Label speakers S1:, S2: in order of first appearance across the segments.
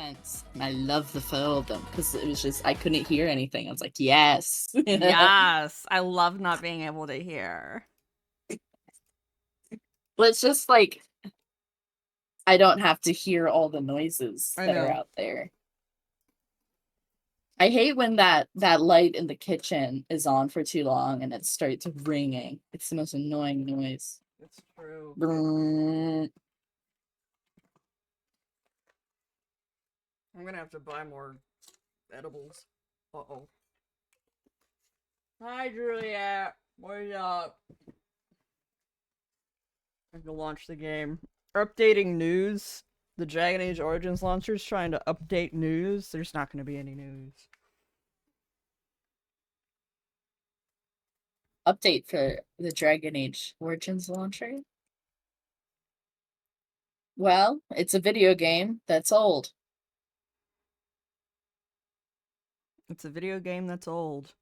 S1: sense. And I love the flow of them because it was just, I couldn't hear anything. I was like, yes.
S2: Yes, I love not being able to hear.
S1: But it's just like, I don't have to hear all the noises that are out there. I hate when that light in the kitchen is on for too long and it starts ringing. It's the most annoying noise.
S2: It's true.
S1: Brrr.
S2: I'm gonna have to buy more edibles. Uh-oh. Hi, Juliet. What's up? I have to launch the game. Updating news. The Dragon Age Origins launcher's trying to update news. There's not going to be any news.
S1: Update for the Dragon Age Origins launcher? Well, it's a video game that's old.
S2: It's a video game that's old.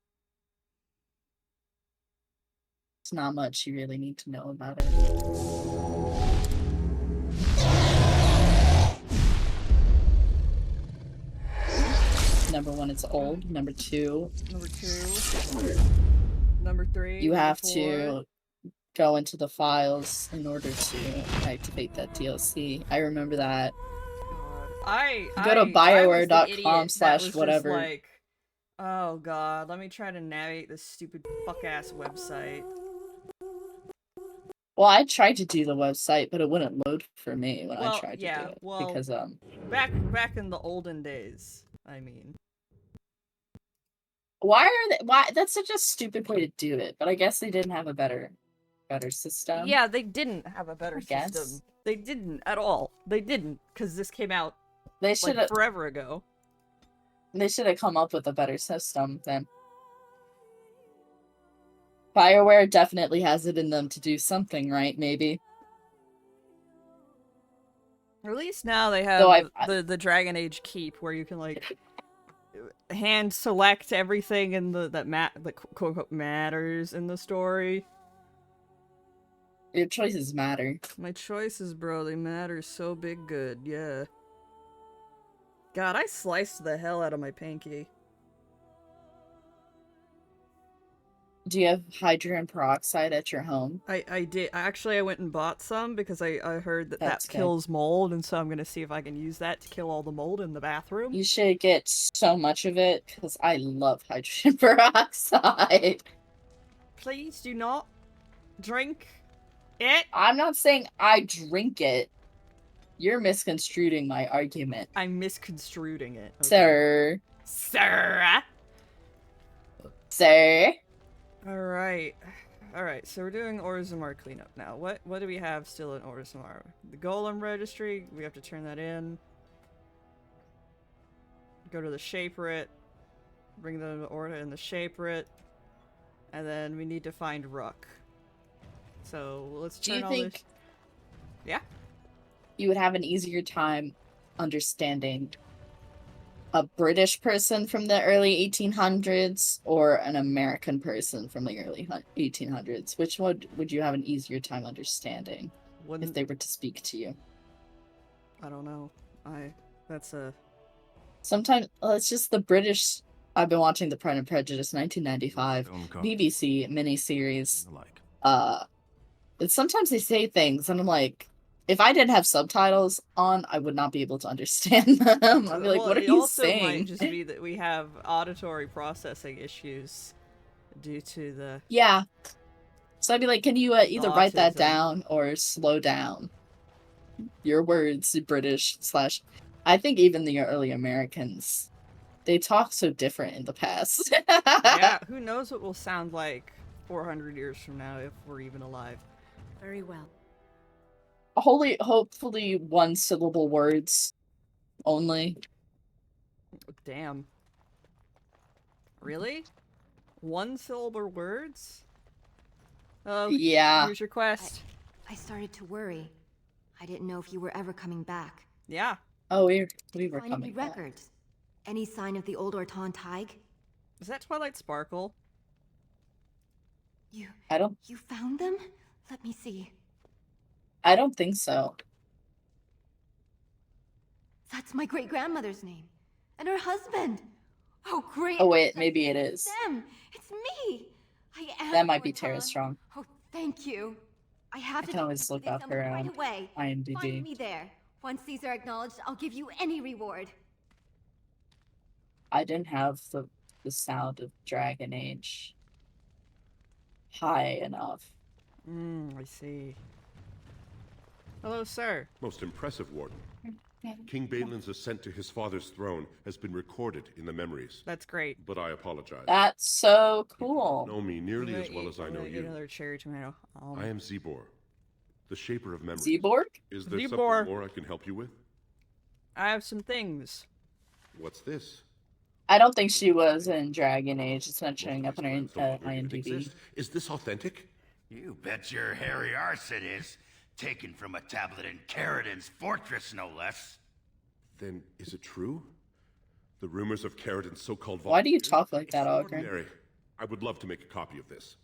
S1: It's not much you really need to know about it. Number one, it's old. Number two.
S2: Number three.
S1: You have to go into the files in order to activate that DLC. I remember that. Go to bioware.com/whatever.
S2: Like, oh god, let me try to navigate this stupid fuck-ass website.
S1: Well, I tried to do the website, but it wouldn't load for me when I tried to do it.
S2: Well,
S1: because
S2: back in the olden days, I mean.
S1: Why that's such a stupid way to do it, but I guess they didn't have a better system.
S2: Yeah, they didn't have a better system. They didn't at all. They didn't, because this came out
S1: they should
S2: like forever ago.
S1: They should have come up with a better system then. BioWare definitely has it in them to do something right, maybe.
S2: At least now they have the Dragon Age Keep, where you can like hand select everything in that quote matters in the story.
S1: Your choices matter.
S2: My choices, bro, they matter so big good, yeah. God, I sliced the hell out of my pinky.
S1: Do you have hydrogen peroxide at your home?
S2: I did. Actually, I went and bought some because I heard that kills mold, and so I'm gonna see if I can use that to kill all the mold in the bathroom.
S1: You should get so much of it, because I love hydrogen peroxide.
S2: Please do not drink it.
S1: I'm not saying I drink it. You're misconstruing my argument.
S2: I'm misconstruing it.
S1: Okay. Sir.
S2: Alright, so we're doing Orzammar cleanup now. What do we have still in Orzammar? The Golem Registry, we have to turn that in. Go to the Shaperate. Bring them to Orta in the Shaperate. And then we need to find Rook. So let's turn all this... Yeah?
S1: You would have an easier time understanding a British person from the early 1800s or an American person from the early 1800s? Which one would you have an easier time understanding if they were to speak to you?
S2: I don't know.
S1: Sometimes it's just the British. I've been watching The Pride and Prejudice 1995 BBC miniseries. Sometimes they say things and I'm like, if I didn't have subtitles on, I would not be able to understand them. I'd be like, what are you saying?
S2: It also might just be that we have auditory processing issues due to the...
S1: Yeah. So I'd be like, can you either write that down or slow down your words, British / I think even the early Americans, they talk so different in the past.
S2: Yeah, who knows what we'll sound like 400 years from now if we're even alive.
S3: Very well.
S1: Hopefully one-syllable words only.
S2: Damn. Really? One-syllable words? Oh,
S1: yeah.
S2: Here's your quest.
S3: I started to worry. I didn't know if you were ever coming back.
S2: Yeah.
S1: Oh, we were coming
S3: any
S1: back.
S3: records? Any sign of the old Orton Tig?
S2: Is that Twilight Sparkle?
S3: You found them? Let me see.
S1: I don't think so.
S3: That's my great-grandmother's name. And her husband. Oh, great.
S1: Oh wait, maybe it is.
S3: Them. It's me. I am
S1: That might be
S3: Ortan.
S1: Tara Strong.
S3: Oh, thank you. I have
S1: I
S3: to
S1: can always
S3: take
S1: look
S3: these
S1: up her
S3: right away. Find
S1: IMDb.
S3: me there. Once these are acknowledged, I'll give you any reward.
S1: I didn't have the sound of Dragon Age high enough.
S2: I see. Hello, sir.
S4: Most impressive, Warden. King Balin's ascent to his father's throne has been recorded in the memories.
S2: That's great.
S4: But I apologize.
S1: That's so
S4: You
S1: cool.
S4: know me nearly as well as I know you.
S2: Another cherry tomato.
S4: I am Zebor, the shaper of memories.
S1: Zeborg?
S4: Is there
S2: Zebor.
S4: something more I can help you with?
S2: I have some things.
S4: What's this?
S1: I don't think she was in Dragon Age. It's not
S4: Most
S1: showing
S4: of
S1: up on
S4: these
S1: her
S4: plans no longer even
S1: IMDb.
S4: exist. Is this authentic?
S5: You bet your hairy arse it is. Taken from a tablet in Caridin's fortress, no less.
S4: Then is it true? The rumors of Caridin's so-called
S1: Why do you
S4: volunteers?
S1: talk like that, Ogre?
S4: Extraordinary. I would love to make a copy of this.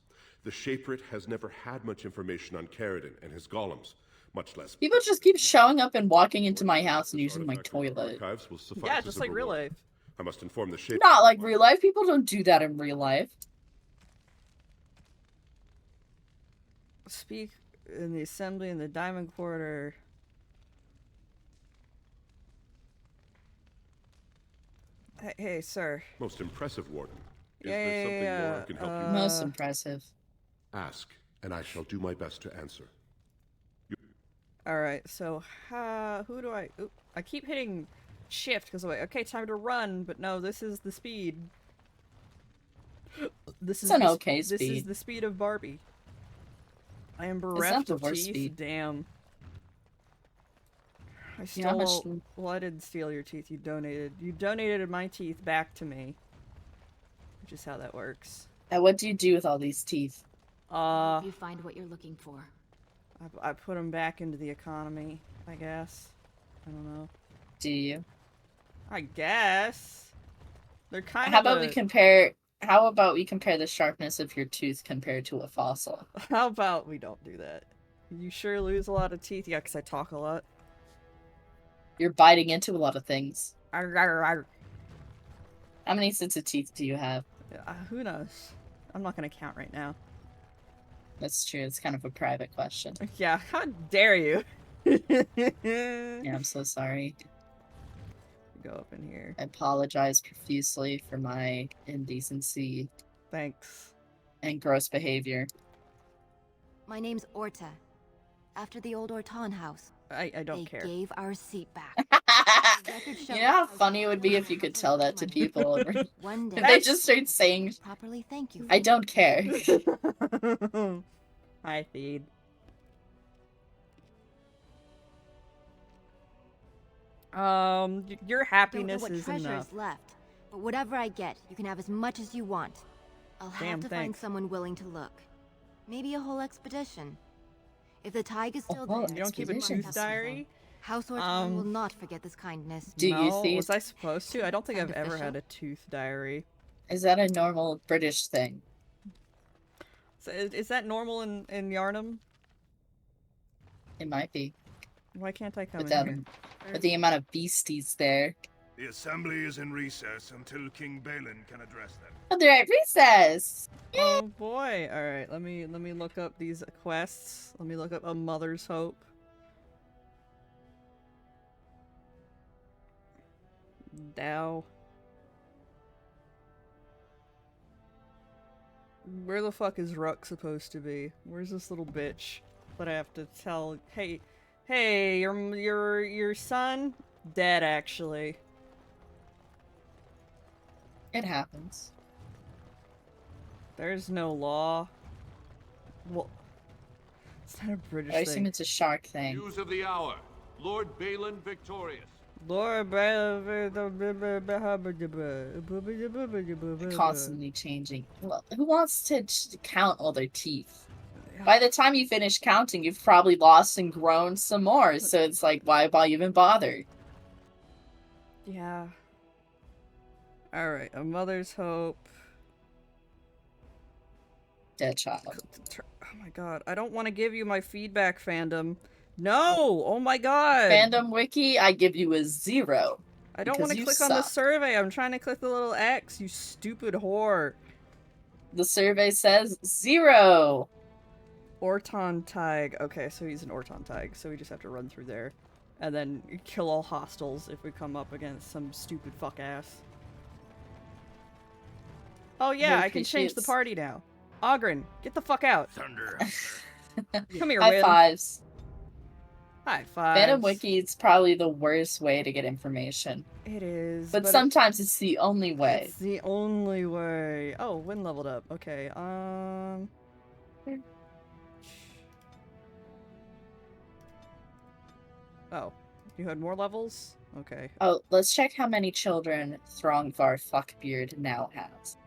S4: The Shaperate has never had much information on Caridin and his golems, much less.
S1: People just keep showing up and walking into my house and using my
S4: Artifact from our
S1: toilet.
S4: archives will suffice
S2: Yeah,
S4: as
S2: just
S4: a
S2: like real
S4: reward.
S2: life.
S4: I must inform the Shaper.
S1: Not like real life. People don't do that in real life.
S2: Speak in the assembly in the Diamond Quarter. Hey, sir.
S4: Most impressive, Warden. Is
S2: Yeah,
S4: there something
S2: yeah,
S4: more I can help you with?
S1: Most impressive.
S4: Ask, and I shall do my best to answer.
S2: Alright, so, who do I... Oop, I keep hitting shift because I'm like, okay, time to run, but no, this is the speed. This is
S1: It's an
S2: the,
S1: okay
S2: This is
S1: speed.
S2: the speed of Barbie. I am
S1: not
S2: bereft
S1: the
S2: of
S1: worst
S2: teeth,
S1: speed.
S2: damn. I
S1: You know how much-
S2: stole... Well, I didn't steal your teeth, you donated. You donated my teeth back to me. Which is how that works.
S1: And what do you do with all these teeth?
S3: You find what you're looking for.
S2: I put them back into the economy, I guess. I don't know.
S1: Do you?
S2: I guess. They're kind
S1: How
S2: of
S1: about we compare? How about we compare the sharpness of your tooth compared to a fossil?
S2: How about we don't do that? You sure lose a lot of teeth? Yeah, because I talk a lot.
S1: You're biting into a lot of things.
S2: Arr, arr, arr.
S1: How many sets of teeth do you have?
S2: Who knows? I'm not going to count right now.
S1: That's true. It's kind of a private question.
S2: Yeah, how dare you?
S1: Yeah, I'm so sorry.
S2: Go up in here.
S1: I apologize profusely for my indecency
S2: Thanks.
S1: and gross behavior.
S3: My name's Orta. After the old Ortan house.
S2: I don't
S3: They
S2: care.
S3: gave our seat back.
S1: You know how funny it would be if you could tell that to people?
S3: One day
S1: If they just start saying,
S3: properly thank you.
S1: I don't care.
S2: Hi, feed. Your
S3: Don't know
S2: happiness
S3: what
S2: is
S3: treasure
S2: enough.
S3: is left, but whatever I get, you can have as much as you want. I'll have
S2: Damn,
S3: to find
S2: thanks.
S3: someone willing to look. Maybe a whole expedition. If the tide is still
S1: whole
S3: there,
S2: You don't keep a
S1: Expedition.
S2: tooth diary?
S3: House Ortan will not forget this kindness.
S1: Do you,
S2: No,
S1: Thief?
S2: was I supposed to? I don't think I've
S3: Sound
S2: ever
S3: official?
S2: had a tooth diary.
S1: Is that a normal British thing?
S2: So is that normal in Yarnum?
S1: It might be.
S2: Why can't I come
S1: With,
S2: in here?
S1: with the amount of beasties there.
S6: The assembly is in recess until King Balin can address them.
S1: Oh, they're at recess!
S2: Oh boy! All right, let me look up these quests. Let me look up A Mother's Hope. DAO. Where the fuck is Ruck supposed to be? Where's this little bitch that I have to tell? Hey, your son dead actually.
S1: It happens.
S2: There's no law. Well, it's not a British
S1: I assume
S2: thing.
S1: it's a shark thing.
S7: News of the hour. Lord Balin victorious.
S1: Constantly changing. Well, who wants to count all their teeth? By the time you finish counting, you've probably lost and grown some more. So it's like, why even bother?
S2: Yeah. Alright, A Mother's Hope.
S1: Dead child.
S2: Oh my god, I don't want to give you my feedback, fandom. No! Oh my god!
S1: Fandom wiki, I give you a 0.
S2: I don't want to click on the survey. I'm trying to click the little X, you stupid whore.
S1: The survey says 0.
S2: Orton tag. Okay, so he's an Orton tag, so we just have to run through there. And then kill all hostiles if we come up against some stupid fuck ass. Oh yeah, I can change the party now. Ogren, get the fuck out.
S5: Thunder.
S2: Come here,
S1: High
S2: Win.
S1: fives.
S2: High fives.
S1: Fandom wiki is probably the worst way to get information.
S2: It is.
S1: But sometimes it's the only way.
S2: It's the only way. Oh, Win leveled up. Okay, Oh, you had more levels? Okay.
S1: Oh, let's check how many children Throngvar Fuckbeard now has.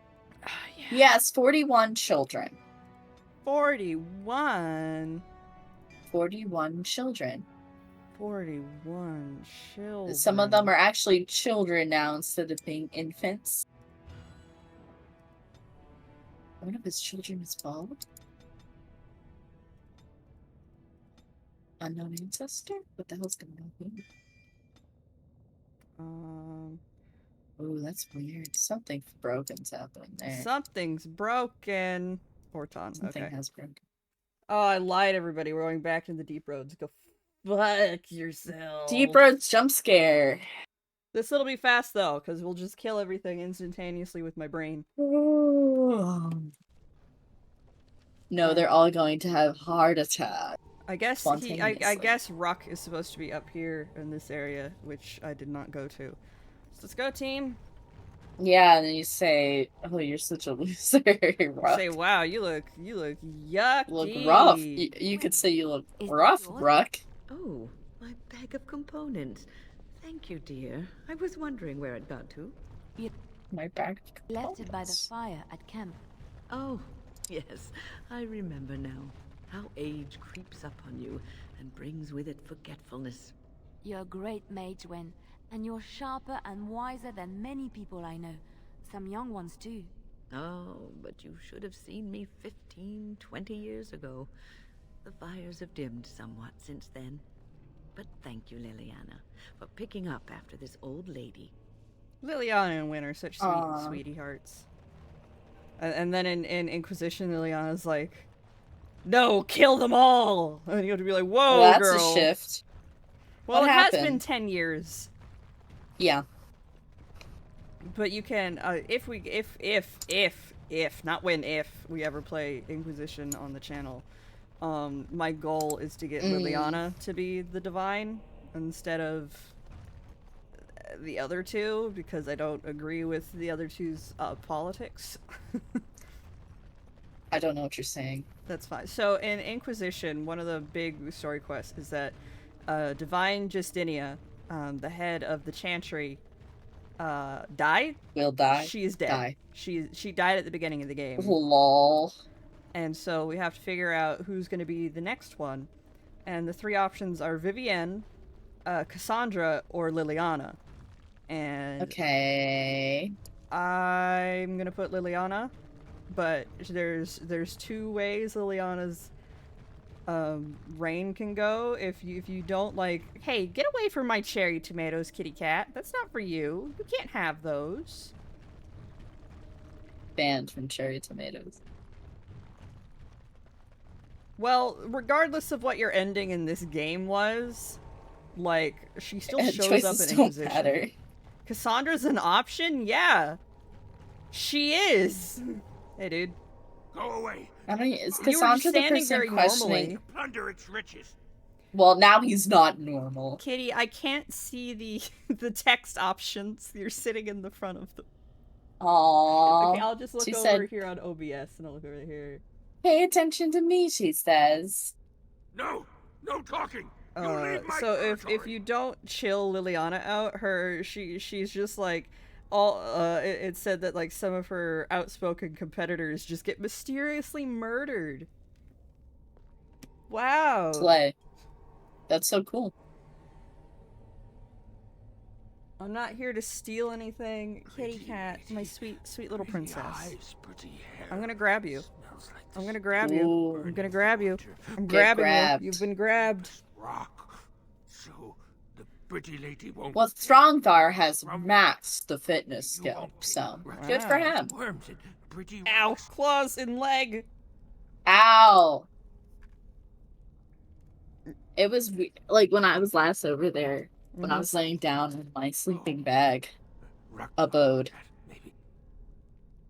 S2: Yeah.
S1: He has 41 children.
S2: 41?
S1: 41 children.
S2: 41 children.
S1: Some of them are actually children now instead of being infants. One of his children is bald. Unknown ancestor? What the hell's going on here? Oh, that's weird. Something broken's happening there.
S2: Something's broken. Orton.
S1: Something
S2: Okay.
S1: has broken.
S2: Oh, I lied, everybody. We're going back to the deep roads. Go fuck yourself.
S1: Deep roads jump scare.
S2: This will be fast though, because we'll just kill everything instantaneously with my brain.
S1: No, they're all going to have heart attack.
S2: I guess I guess Ruck is supposed to be up here in this area, which I did not go to. So let's go, team.
S1: Yeah, and then you say, "Oh, you're such a loser." Ruck.
S2: Say, "Wow, you look yucky."
S1: Look rough. You could say you look rough, Ruck.
S8: Oh, my bag of components. Thank you, dear. I was wondering where it got to.
S1: My bag.
S3: Left it by the fire at camp.
S8: Oh, yes, I remember now. How age creeps up on you and brings with it forgetfulness.
S3: You're a great mage, Wen, and you're sharper and wiser than many people I know. Some young ones, too.
S8: Oh, but you should have seen me 15, 20 years ago. The fires have dimmed somewhat since then. But thank you, Liliana, for picking up after this old lady.
S2: Liliana and Win are such sweetie hearts. And then in Inquisition, Liliana's like, "No, kill them all!" And you have to be like, "Whoa,
S1: well, that's
S2: girl."
S1: a shift.
S2: Well,
S1: what
S2: it
S1: happened?
S2: has been 10 years.
S1: Yeah.
S2: But you can, if not when, if we ever play Inquisition on the channel, my goal is to get Liliana to be the Divine instead of the other two, because I don't agree with the other two's politics.
S1: I don't know what you're saying.
S2: That's fine. So in Inquisition, one of the big story quests is that Divine Justinia, the head of the Chantry, died.
S1: Will die.
S2: She is dead.
S1: Die.
S2: She died at the beginning of the game.
S1: Lol.
S2: And so we have to figure out who's going to be the next one. And the three options are Vivienne, Cassandra, or Liliana. And
S1: okay,
S2: I'm gonna put Liliana, but there's two ways Liliana's reign can go. If you don't like, hey, get away from my cherry tomatoes, kitty cat. That's not for you. You can't have those.
S1: Banned from cherry tomatoes.
S2: Well, regardless of what your ending in this game was, like, she still shows up in Inquisition. Matter. Cassandra's an option? Yeah. She is. Hey, dude.
S5: Go away.
S1: I mean, is Cassandra the person questioning?
S5: Plunder its riches.
S1: Well, now he's not normal.
S2: Kitty, I can't see the text options. You're sitting in the front of them.
S1: Aww.
S2: Okay, I'll just look over here on OBS and I'll look over here.
S1: Pay attention to me, she says.
S5: No talking.
S2: So if you don't chill Liliana out, she's just like it said that like some of her outspoken competitors just get mysteriously murdered. Wow.
S1: Slay. That's so cool.
S2: I'm not here to steal anything. Kitty cat, my sweet little princess. I'm gonna grab you. I'm gonna grab you. I'm gonna grab you. I'm grabbing you. You've been grabbed.
S5: rock. So the pretty lady won't...
S1: Well, Strongthar has maxed the fitness skill, so good for
S2: Wow.
S1: him.
S5: Worms and pretty
S2: Ow!
S5: rocks.
S2: Claws and leg!
S1: Ow! It was like when I was last over there, when I was laying down in my sleeping bag
S5: Rock
S1: abode.
S5: maybe.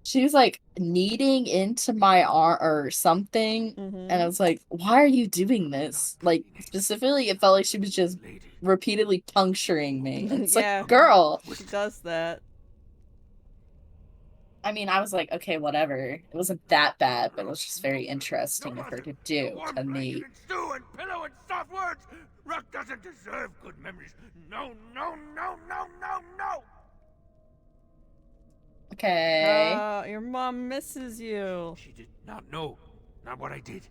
S1: She was like kneading into my arm or something, and I was like, "Why are you doing this?" Like specifically, it felt like she was just
S5: Lady.
S1: repeatedly puncturing me. It's
S2: Yeah.
S1: like, girl.
S2: She does that.
S1: I mean, I was like, okay, whatever. It wasn't that bad, but it was just very interesting of her to do
S5: Warm
S1: to me.
S5: blanket and stew and pillow and soft words. Rock doesn't deserve good memories. No, no, no, no, no, no.
S1: Okay.
S2: Your mom misses you.
S5: She did not know. Not what I did.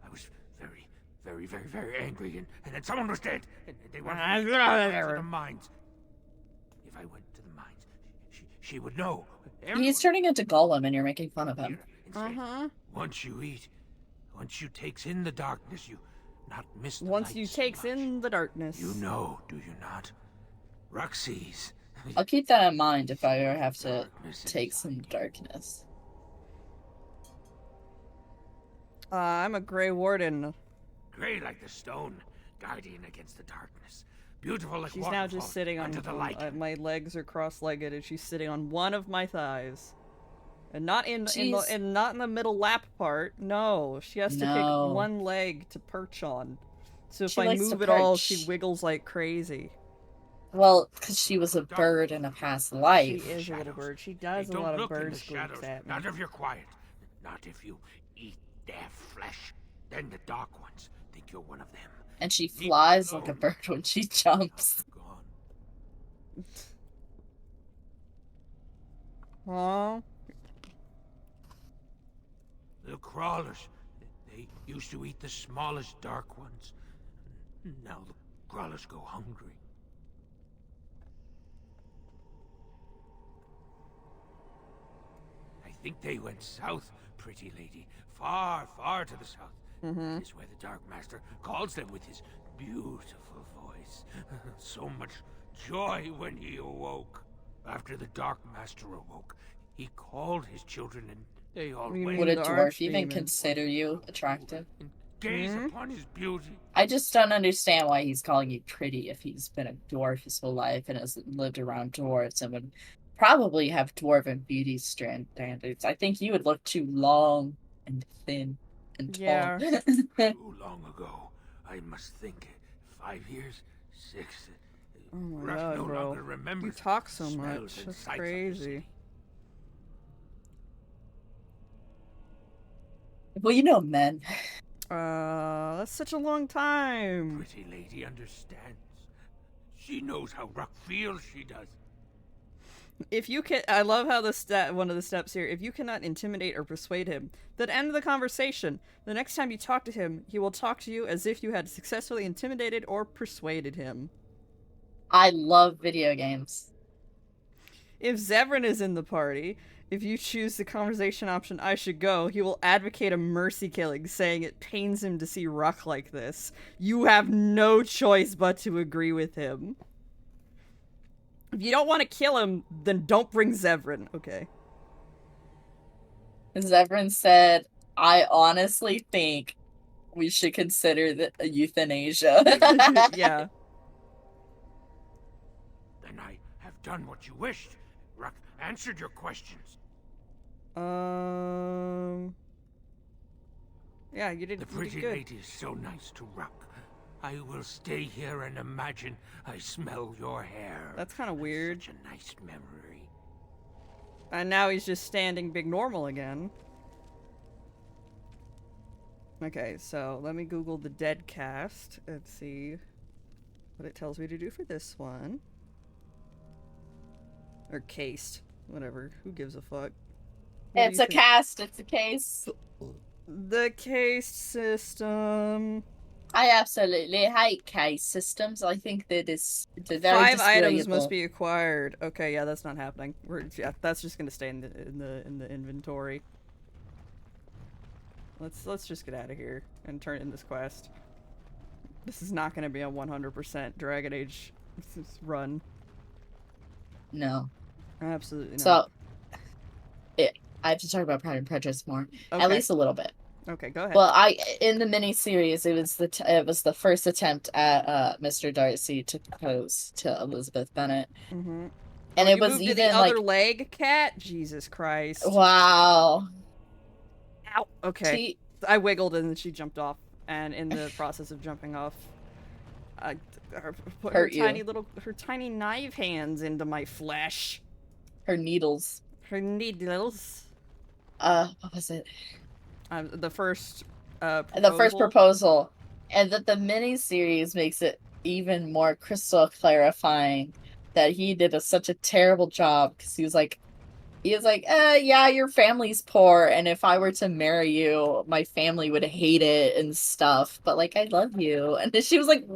S5: I was very, very, very, very angry, and then someone was dead, and they wanted me to go to the mines. If I went to the mines, she would know.
S1: He's turning into Gollum, and you're making fun of him.
S5: Once you eat, once you takes in the darkness, you not miss the
S2: Once
S5: light
S2: you
S5: so
S2: takes
S5: much.
S2: in the darkness.
S5: You know, do you not? Rock sees.
S1: I'll keep that in mind if I ever have to
S5: Darkness
S1: take
S5: inside
S1: some
S5: you.
S1: darkness.
S2: I'm a Grey Warden.
S5: Gray like the stone, guardian against the darkness. Beautiful like
S2: She's now just
S5: waterfall
S2: sitting on
S5: under the light.
S2: my legs are cross-legged, and she's sitting on one of my thighs, and not in
S1: Jeez.
S2: not in the middle lap part. No, she has to pick
S1: No.
S2: one leg to perch on. So if
S1: She
S2: I
S1: likes to
S2: move at all,
S1: perch.
S2: she wiggles like crazy.
S1: Well, because she was a bird in a past
S2: She
S1: life.
S2: is a little bird. She does
S5: They
S2: a
S5: don't
S2: lot of
S5: look in
S2: bird
S5: the
S2: squeaks
S5: shadows,
S2: at me.
S5: not if you're quiet. Not if you eat their flesh. Then the dark ones think you're one of them.
S1: And she flies like a bird when she jumps.
S5: Gone.
S2: Aw.
S5: The crawlers, they used to eat the smallest dark ones. Now the crawlers go hungry. I think they went south, pretty lady. Far, far to the south. That is where the Dark Master calls them with his beautiful voice. So much joy when he awoke. After the Dark Master awoke, he called his children and they all
S2: You
S5: went
S1: Would a
S2: the
S1: dwarf even
S2: archdemon.
S1: consider you attractive?
S5: and gaze upon his beauty.
S1: I just don't understand why he's calling you pretty if he's been a dwarf his whole life and has lived around dwarves and would probably have dwarven beauty standards. I think you would look too long and thin and tall.
S2: Yeah.
S5: Too long ago, I must think. 5 years? 6?
S2: Oh my
S5: Rush
S2: god,
S5: no
S2: bro.
S5: longer remembers
S2: You talk so
S5: smells
S2: much.
S5: and
S2: That's
S5: sights of the
S2: crazy.
S5: city.
S1: Well, you know men.
S2: That's such a long time.
S5: Pretty lady understands. She knows how Rock feels, she does.
S2: If you can, I love how one of the steps here. If you cannot intimidate or persuade him, then end the conversation. The next time you talk to him, he will talk to you as if you had successfully intimidated or persuaded him.
S1: I love video games.
S2: If Zevran is in the party, if you choose the conversation option I should go, he will advocate a mercy killing, saying it pains him to see Ruck like this. You have no choice but to agree with him. If you don't want to kill him, then don't bring Zevran, okay?
S1: Zevran said, I honestly think we should consider the euthanasia.
S2: Yeah.
S5: Then I have done what you wished. Rock answered your questions.
S2: Yeah, you did,
S5: The
S2: you did
S5: pretty
S2: good.
S5: lady is so nice to Rock. I will stay here and imagine I smell your hair.
S2: That's kind of weird.
S5: Such a nice memory.
S2: And now he's just standing big normal again. Okay, so let me Google the dead cast and see what it tells me to do for this one. Or cased. Whatever. Who gives a fuck? What do
S1: It's
S2: you
S1: a
S2: think?
S1: cast, it's a case.
S2: The cased system.
S1: I absolutely hate case systems. I think that they're very
S2: 5 items must
S1: disagreeable.
S2: be acquired. Okay, yeah, that's not happening. Yeah, that's just gonna stay in the inventory. Let's just get out of here and turn in this quest. This is not going to be a 100% Dragon Age run.
S1: No.
S2: Absolutely not.
S1: So, I have to talk about Pride and Prejudice more,
S2: Okay.
S1: at least a little bit.
S2: Okay, go ahead.
S1: Well, in the miniseries, it was the first attempt at Mr. Darcy to propose to Elizabeth Bennet,
S2: mm-hmm.
S1: and
S2: oh,
S1: it was
S2: moved
S1: even
S2: to the
S1: like,
S2: other leg, cat. Jesus Christ!
S1: wow.
S2: Ow. Okay, I wiggled and then she jumped off, and in the process of jumping off, I put her tiny knife hands into my flesh.
S1: Her needles.
S2: Her needles.
S1: What was it?
S2: The first
S1: proposal, and that the miniseries makes it even more crystal clarifying that he did such a terrible job, because he was like, yeah, your family's poor, and if I were to marry you, my family would hate it and stuff, but like, I love you. And then she was like,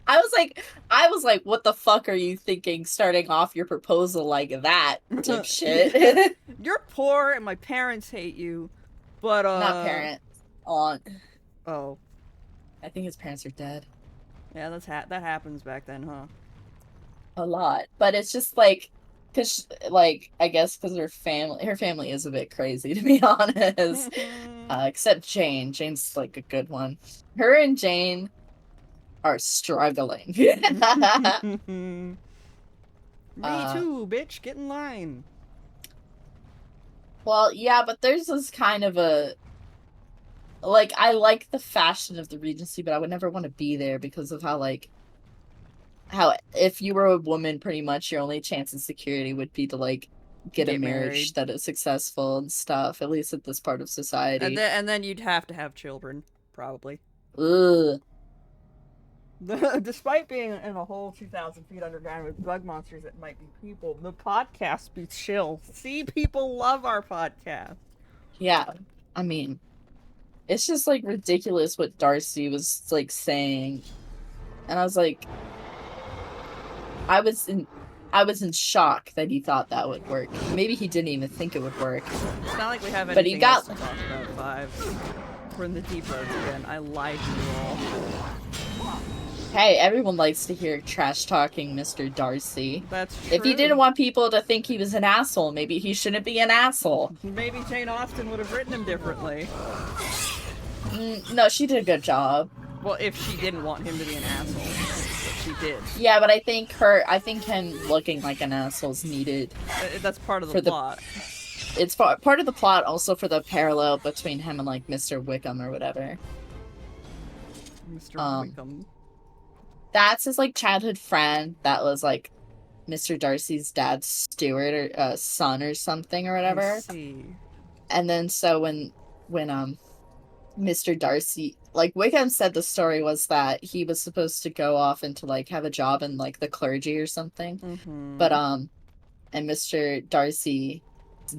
S1: I was like, what the fuck are you thinking, starting off your proposal like that, dipshit?
S2: You're poor and my parents hate you. But
S1: not parents, aunt.
S2: Oh,
S1: I think his parents are dead.
S2: Yeah, that happens back then, huh?
S1: A lot, but it's just like, cause like, I guess because her family is a bit crazy, to be honest. Except Jane. Jane's like a good one. Her and Jane are struggling. Me
S2: too, bitch. Get in line.
S1: Well, yeah, but there's this kind of a, like, I like the fashion of the Regency, but I would never want to be there because of how if you were a woman, pretty much your only chance of security would be to, like, get a marriage that is successful and stuff, at least at this part of society.
S2: And then you'd have to have children, probably.
S1: Ugh.
S2: Despite being in a whole 2,000 feet underground with bug monsters that might be people, the podcast be chill. See, people love our podcast.
S1: Yeah, I mean, it's just like ridiculous what Darcy was like saying, and I was like, I was in shock that he thought that would work. Maybe he didn't even think it would work.
S2: It's not like we have anything
S1: but he got
S2: else to talk about. 5. We're in the deep roads again. I lied to you all.
S1: Hey, everyone likes to hear trash talking Mr. Darcy.
S2: That's true.
S1: If he didn't want people to think he was an asshole, maybe he shouldn't be an asshole.
S2: Maybe Jane Austen would have written him differently.
S1: No, she did a good job.
S2: Well, if she didn't want him to be an asshole, but she did.
S1: Yeah, but I think him looking like an asshole is needed.
S2: That's part of the plot.
S1: It's part of the plot, also for the parallel between him and like Mr. Wickham or whatever.
S2: Mr. Wickham.
S1: That's his like childhood friend that was like Mr. Darcy's dad's steward or son or something or whatever.
S2: I see.
S1: And then so when Mr. Darcy, like Wickham said, the story was that he was supposed to go off and to like have a job in like the clergy or something.
S2: Mm-hmm.
S1: But and Mr. Darcy's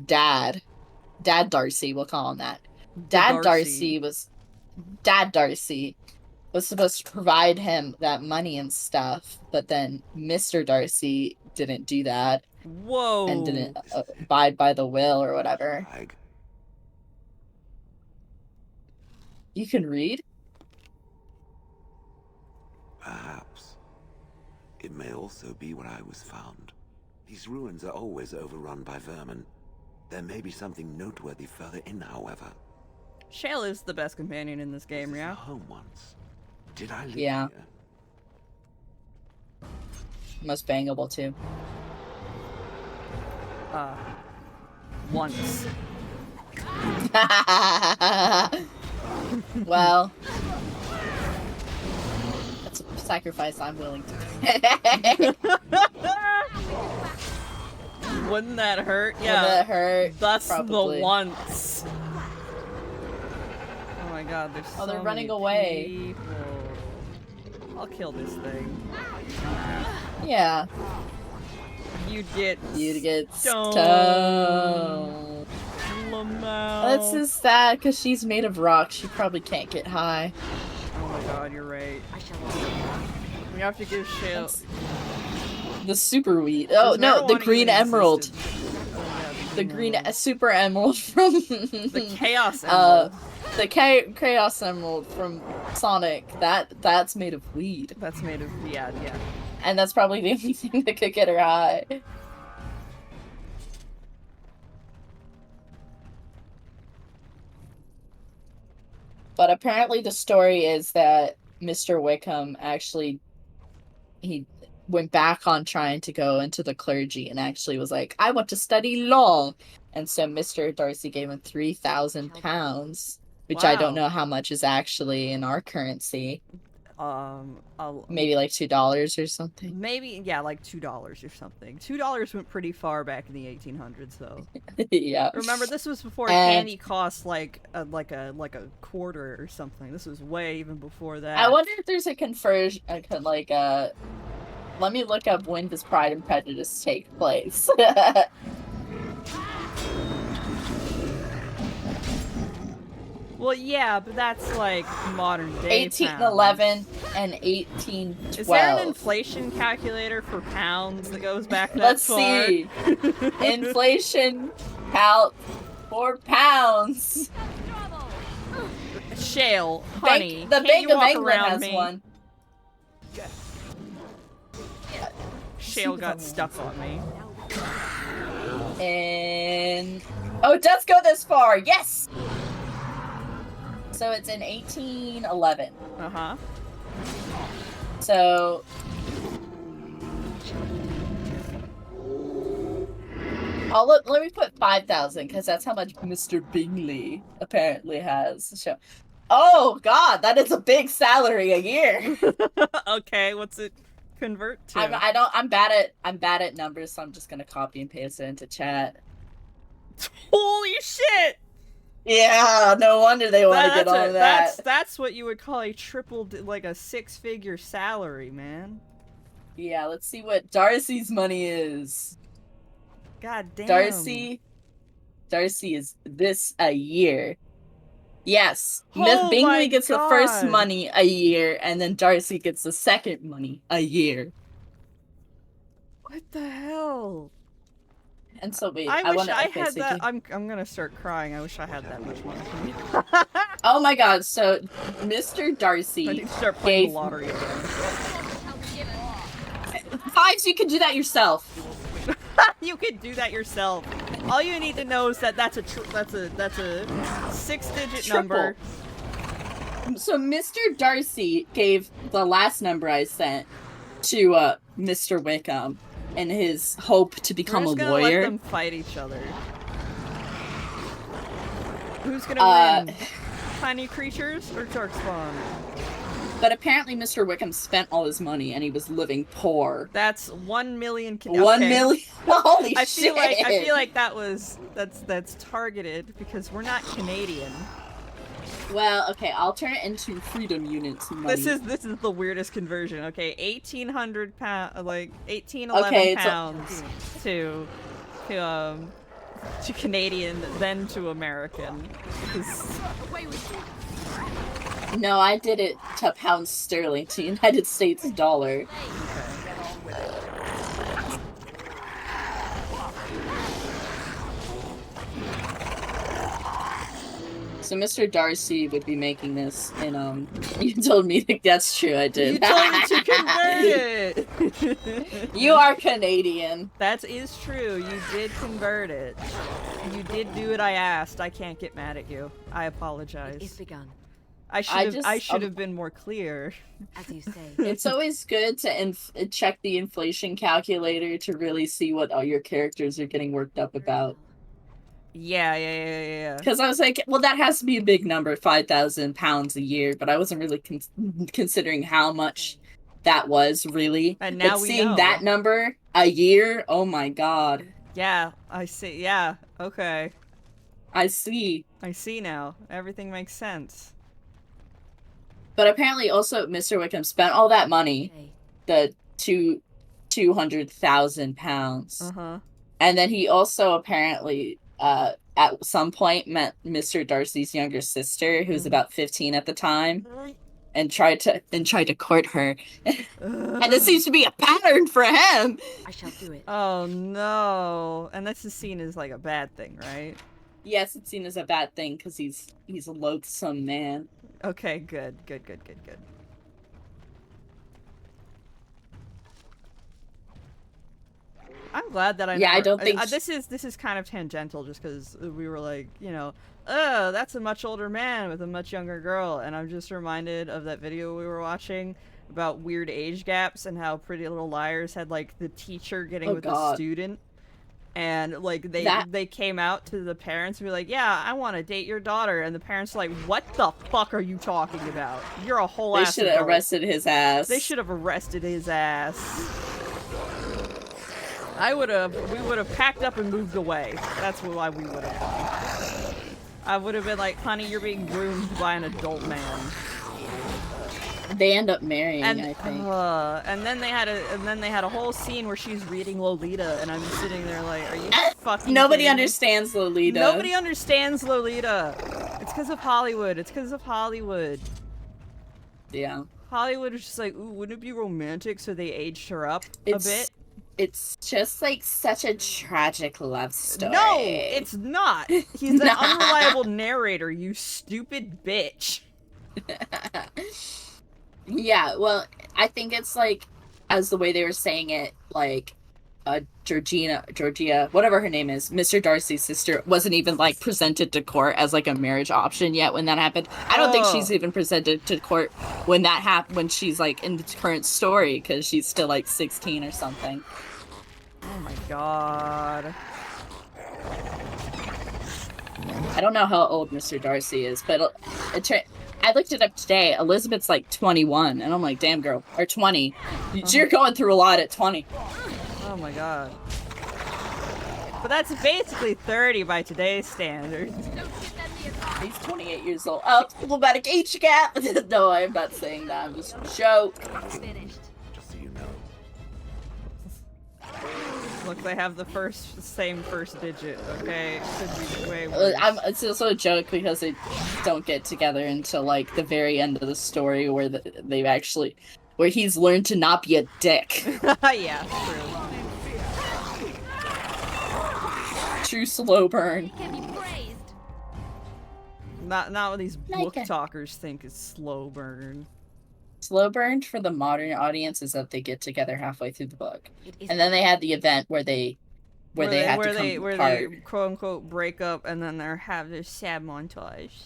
S1: dad Darcy, we'll call him that. Dad Darcy was supposed to provide him that money and stuff, but then Mr. Darcy didn't do that.
S2: Whoa.
S1: And didn't abide by the will or whatever. You can read?
S9: Perhaps. It may also be where I was found. These ruins are always overrun by vermin. There may be something noteworthy further in, however.
S2: Shale is the best companion in this game, yeah?
S9: Home once. Did I live
S1: here? Most bangable too.
S2: Once.
S1: Well, that's a sacrifice I'm willing to make.
S2: Wouldn't that hurt? Yeah.
S1: Wouldn't that hurt?
S2: That's
S1: probably.
S2: The once. Oh my god, there's so
S1: they're running
S2: many
S1: away.
S2: People. I'll kill this thing.
S1: Yeah.
S2: You'd get
S1: stoned.
S2: Lamau.
S1: That's just sad because she's made of rock. She probably can't get high.
S2: Oh my god, you're right. We have to give Shale
S1: the super weed. Oh no, the green emerald. The green super emerald from
S2: the chaos emerald.
S1: The chaos emerald from Sonic, that's made of weed.
S2: That's made of, yeah.
S1: And that's probably the only thing that could get her high. But apparently the story is that Mr. Wickham actually, he went back on trying to go into the clergy and actually was like, I want to study law. And so Mr. Darcy gave him £3,000, which I don't
S2: Wow.
S1: know how much is actually in our currency.
S2: I'll
S1: Maybe like $2 or something.
S2: maybe, yeah, like $2 or something. $2 went pretty far back in the 1800s, though.
S1: Yeah.
S2: Remember, this was before
S1: And-
S2: candy cost like a quarter or something. This was way even before that.
S1: I wonder if there's a conversion, let me look up when does Pride and Prejudice take place.
S2: Well, yeah, but that's like modern day.
S1: 1811 and 1812.
S2: Is there an inflation calculator for pounds that goes back that
S1: Let's
S2: far?
S1: see. Inflation count for pounds.
S2: Shale, honey.
S1: The
S2: can't
S1: Bank
S2: you
S1: of
S2: walk
S1: England
S2: around
S1: has
S2: me?
S1: one.
S2: Shale got stuck on me.
S1: And oh, it does go this far. Yes. So it's in 1811.
S2: Uh-huh.
S1: So let me put 5,000 because that's how much Mr. Bingley apparently has. So, oh God, that is a big salary a year.
S2: Okay, what's it convert to?
S1: I'm bad at numbers, so I'm just gonna copy and paste it into chat.
S2: Holy shit!
S1: Yeah, no wonder they want to get on that.
S2: That's what you would call a like a six-figure salary, man.
S1: Yeah, let's see what Darcy's money is.
S2: God damn.
S1: Darcy is this a year. Yes.
S2: Oh
S1: Miss
S2: my
S1: Bingley gets the first
S2: God.
S1: money a year, and then Darcy gets the second money a year.
S2: What the hell?
S1: And so wait,
S2: I wish
S1: wanna,
S2: I
S1: okay,
S2: had
S1: so
S2: that.
S1: you-
S2: I'm gonna start crying. I wish I had that much money.
S1: Oh my God! So Mr.
S2: I need
S1: Darcy
S2: to start playing
S1: gave
S2: the lottery again.
S1: Fives. You can do that yourself.
S2: You can do that yourself. All you need to know is that that's a six-digit number.
S1: So Mr. Darcy gave the last number I sent to Mr. Wickham in his hope to become
S2: We're
S1: a
S2: just gonna
S1: lawyer.
S2: let them fight each other. Who's gonna win? Tiny creatures or Darkspawn?
S1: But apparently Mr. Wickham spent all his money and he was living poor.
S2: That's 1 million.
S1: 1 million. Holy
S2: I
S1: shit!
S2: feel like that's targeted because we're not Canadian.
S1: Well, okay, I'll turn it into freedom units money.
S2: This is the weirdest conversion. Okay, 1,800 pound, like 1811
S1: Okay,
S2: pounds to Canadian, then to American. 'Cause-
S1: No, I did it to pounds sterling to United States dollar. So Mr. Darcy would be making this, and you told me that that's true. I did.
S2: You told me to convert it.
S1: You are Canadian.
S2: That is true. You did convert it. You did do what I asked. I can't get mad at you. I apologize.
S3: It's begun.
S2: I should have been more clear.
S3: As you say.
S1: It's always good to check the inflation calculator to really see what all your characters are getting worked up about.
S2: Yeah.
S1: Because I was like, well, that has to be a big number, £5,000 a year, but I wasn't really considering how much that was really.
S2: And now
S1: but
S2: we
S1: seeing
S2: know.
S1: that number a year, oh my God.
S2: Yeah, I see. Yeah, okay.
S1: I see.
S2: I see now. Everything makes sense.
S1: But apparently also Mr. Wickham spent all that money, the £200,000.
S2: Uh-huh.
S1: And then he also apparently at some point met Mr. Darcy's younger sister, who was about 15 at the time, and tried to court her. And it seems to be a pattern for him.
S3: I shall do it.
S2: Oh no. And this is seen as like a bad thing, right?
S1: Yes, it's seen as a bad thing because he's a loathsome man.
S2: Okay, good. I'm glad that I
S1: Yeah,
S2: never,
S1: I don't think
S2: this is kind of tangential just because we were like, you know, oh, that's a much older man with a much younger girl, and I'm just reminded of that video we were watching about weird age gaps and how Pretty Little Liars had like the teacher getting with the student, and like they came out to the parents and be like, yeah, I want to date your daughter, and the parents are like, what the fuck are you talking about? You're a whole ass
S1: They should have
S2: adult.
S1: arrested his ass.
S2: They should have arrested his ass. We would have packed up and moved away. That's why we would have done. I would have been like, honey, you're being groomed by an adult man.
S1: They end up marrying,
S2: And,
S1: I think.
S2: and then they had a whole scene where she's reading Lolita, and I'm sitting there like, are you fucking
S1: Nobody
S2: kidding me?
S1: understands Lolita.
S2: Nobody understands Lolita. It's because of Hollywood.
S1: Yeah.
S2: Hollywood is just like, ooh, wouldn't it be romantic? So they aged her up a bit.
S1: It's just like such a tragic love story.
S2: No, it's not. He's an unreliable narrator, you stupid bitch.
S1: Yeah, well, I think it's like, as the way they were saying it, like, Georgia, whatever her name is, Mr. Darcy's sister, wasn't even like presented to court as like a marriage option yet when that happened. I don't think she's even presented to court when that happened, when she's like in the current story, because she's still like 16 or something.
S2: Oh my god.
S1: I don't know how old Mr. Darcy is, but I looked it up today. Elizabeth's like 21, and I'm like, damn girl, or 20. You're going through a lot at 20.
S2: Oh my god. But that's basically 30 by today's standards.
S1: He's 28 years old. Oh, diplomatic age gap. No, I'm not saying that. I'm just a joke.
S9: Just so you know.
S2: Look, they have the same first digit, okay? Could be way worse.
S1: It's also a joke because they don't get together until like the very end of the story where where he's learned to not be a dick.
S2: Yeah, true.
S1: True slow burn.
S2: Not what these book talkers think is slow burn.
S1: Slow burn for the modern audience is that they get together halfway through the book, and then they had the event where they
S2: quote unquote break up, and then they have this sad montage.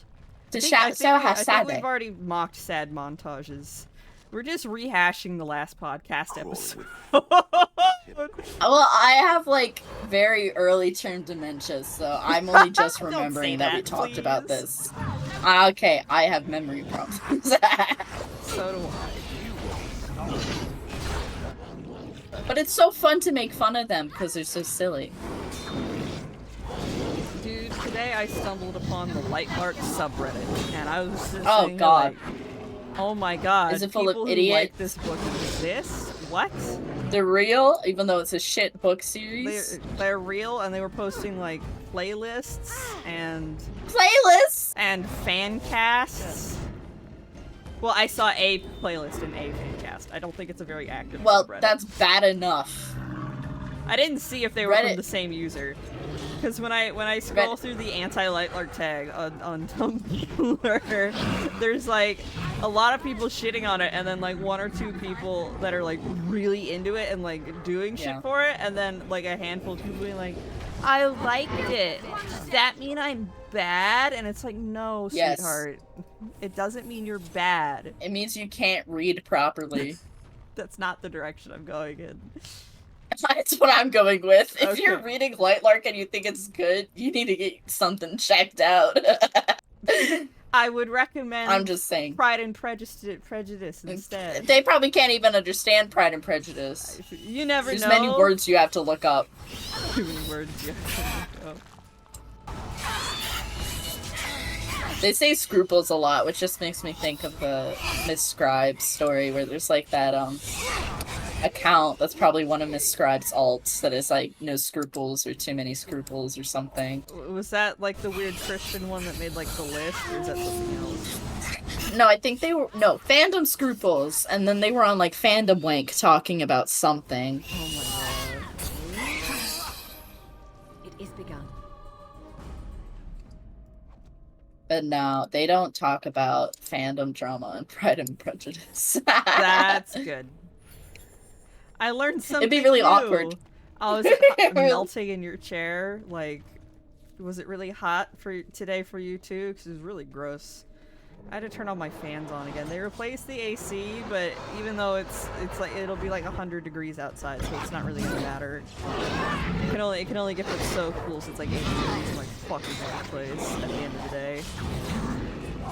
S1: I
S2: think we've already mocked sad montages. We're just rehashing the last podcast episode.
S1: Well, I have like very early term dementia, so I'm only just remembering that we talked about this. Okay, I have memory problems.
S2: So do I.
S1: But it's so fun to make fun of them because they're so silly.
S2: Dude, today I stumbled upon the Lightlark subreddit, and I was just
S1: Oh god.
S2: Like, oh my god.
S1: Is it full
S2: people
S1: of
S2: who
S1: idiots?
S2: like this book exist? What?
S1: They're real, even though it's a shit book series.
S2: They're real, and they were posting like playlists and fan casts. Well, I saw a playlist in a fan cast. I don't think it's a very active subreddit.
S1: That's bad enough.
S2: I didn't see if they were from the same user. Because when I scroll through the anti-Lightlark tag on Tumblr, there's like a lot of people shitting on it, and then like one or two people that are like really into it and like doing shit for it, and then like a handful of people being like, I liked it. Does that mean I'm bad? And it's like, no, sweetheart. It doesn't mean you're bad.
S1: It means you can't read properly.
S2: That's not the direction I'm going in.
S1: That's what I'm going with. If
S2: Okay.
S1: you're reading Lightlark and you think it's good, you need to get something checked out.
S2: I would recommend
S1: I'm just saying.
S2: Pride and Prejudice instead.
S1: They probably can't even understand Pride and Prejudice.
S2: You never
S1: There's
S2: know.
S1: many words you have to look up.
S2: Too many words you have to look up.
S1: They say scruples a lot, which just makes me think of the Miss Scribe's story where there's like that account that's probably one of Miss Scribe's alts that is like no scruples or too many scruples or something.
S2: Was that like the weird Christian one that made like the list, or is that something else?
S1: No, I think they were fandom scruples, and then they were on like Fandom Wank talking about something.
S2: Oh my god.
S3: It is begun.
S1: But no, they don't talk about fandom drama and Pride and Prejudice.
S2: That's good. I learned something
S1: It'd be really
S2: new.
S1: awkward.
S2: Oh, was it melting in your chair? Like, was it really hot for today for you too? Because it was really gross. I had to turn all my fans on again. They replaced the AC, but even though it's like it'll be like 100 degrees outside, so it's not really gonna matter. It can only get so cool since it's like 80 degrees in like fucking place at the end of the day.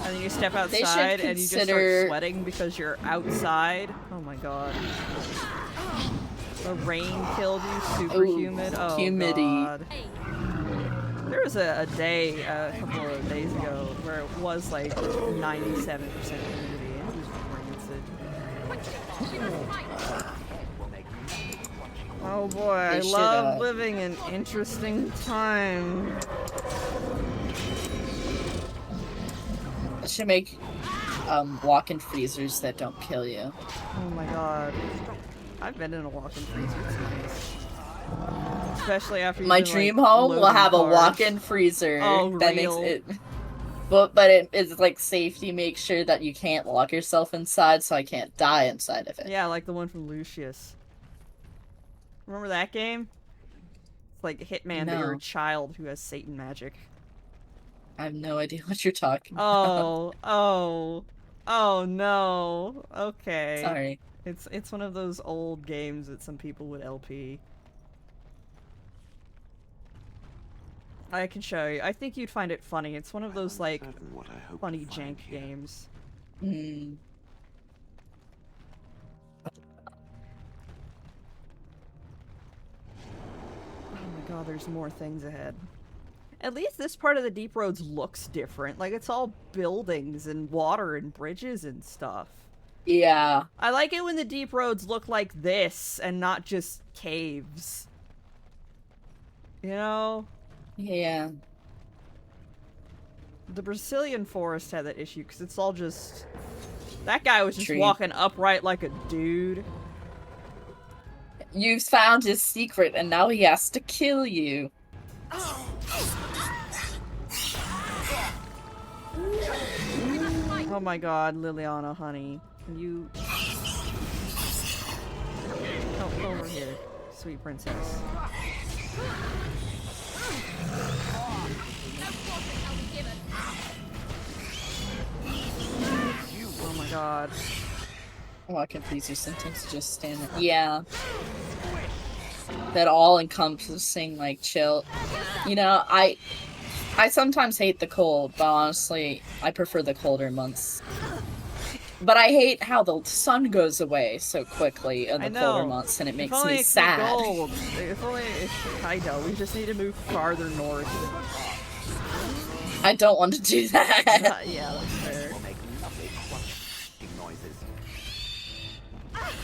S2: And then you step outside and you just start sweating because you're outside. Oh my god. The rain killed you, super humid. Oh
S1: humidity.
S2: God. There was a day a couple of days ago where it was like 97% humidity and it was rancid. Oh boy, I love living in interesting time.
S1: I should make walk-in freezers that don't kill you.
S2: Oh my god. I've been in a walk-in freezer. It's nice. Especially after
S1: my dream home will have a walk-in freezer that makes it, but it's like safety. Make sure that you can't lock yourself inside, so I can't die inside of it.
S2: Yeah, like the one from Lucius. Remember that game? It's like Hitman, but you're a child who has Satan magic.
S1: I have no idea what you're talking about.
S2: Oh no. Okay.
S1: Sorry.
S2: It's one of those old games that some people would LP. I can show you. I think you'd find it funny. It's one of those like funny jank games.
S1: Mm.
S2: Oh my god, there's more things ahead. At least this part of the Deep Roads looks different. Like, it's all buildings and water and bridges and stuff.
S1: Yeah.
S2: I like it when the Deep Roads look like this and not just caves. You know?
S1: Yeah.
S2: The Brazilian forest had that issue because it's all just... That guy was just walking upright like a dude.
S1: You've found his secret and now he has to kill you.
S2: Oh my god, Liliana, honey. Can you... Oh, over here, sweet princess. Oh my god.
S1: Oh, I can freeze your sentence just stand there. Yeah. That all-encompassing, like, chill. You know, I sometimes hate the cold, but honestly, I prefer the colder months. But I hate how the sun goes away so quickly in the colder months, and it makes me sad.
S2: If only, I know, we just need to move farther north.
S1: I don't want to do that.
S2: Yeah, that's fair.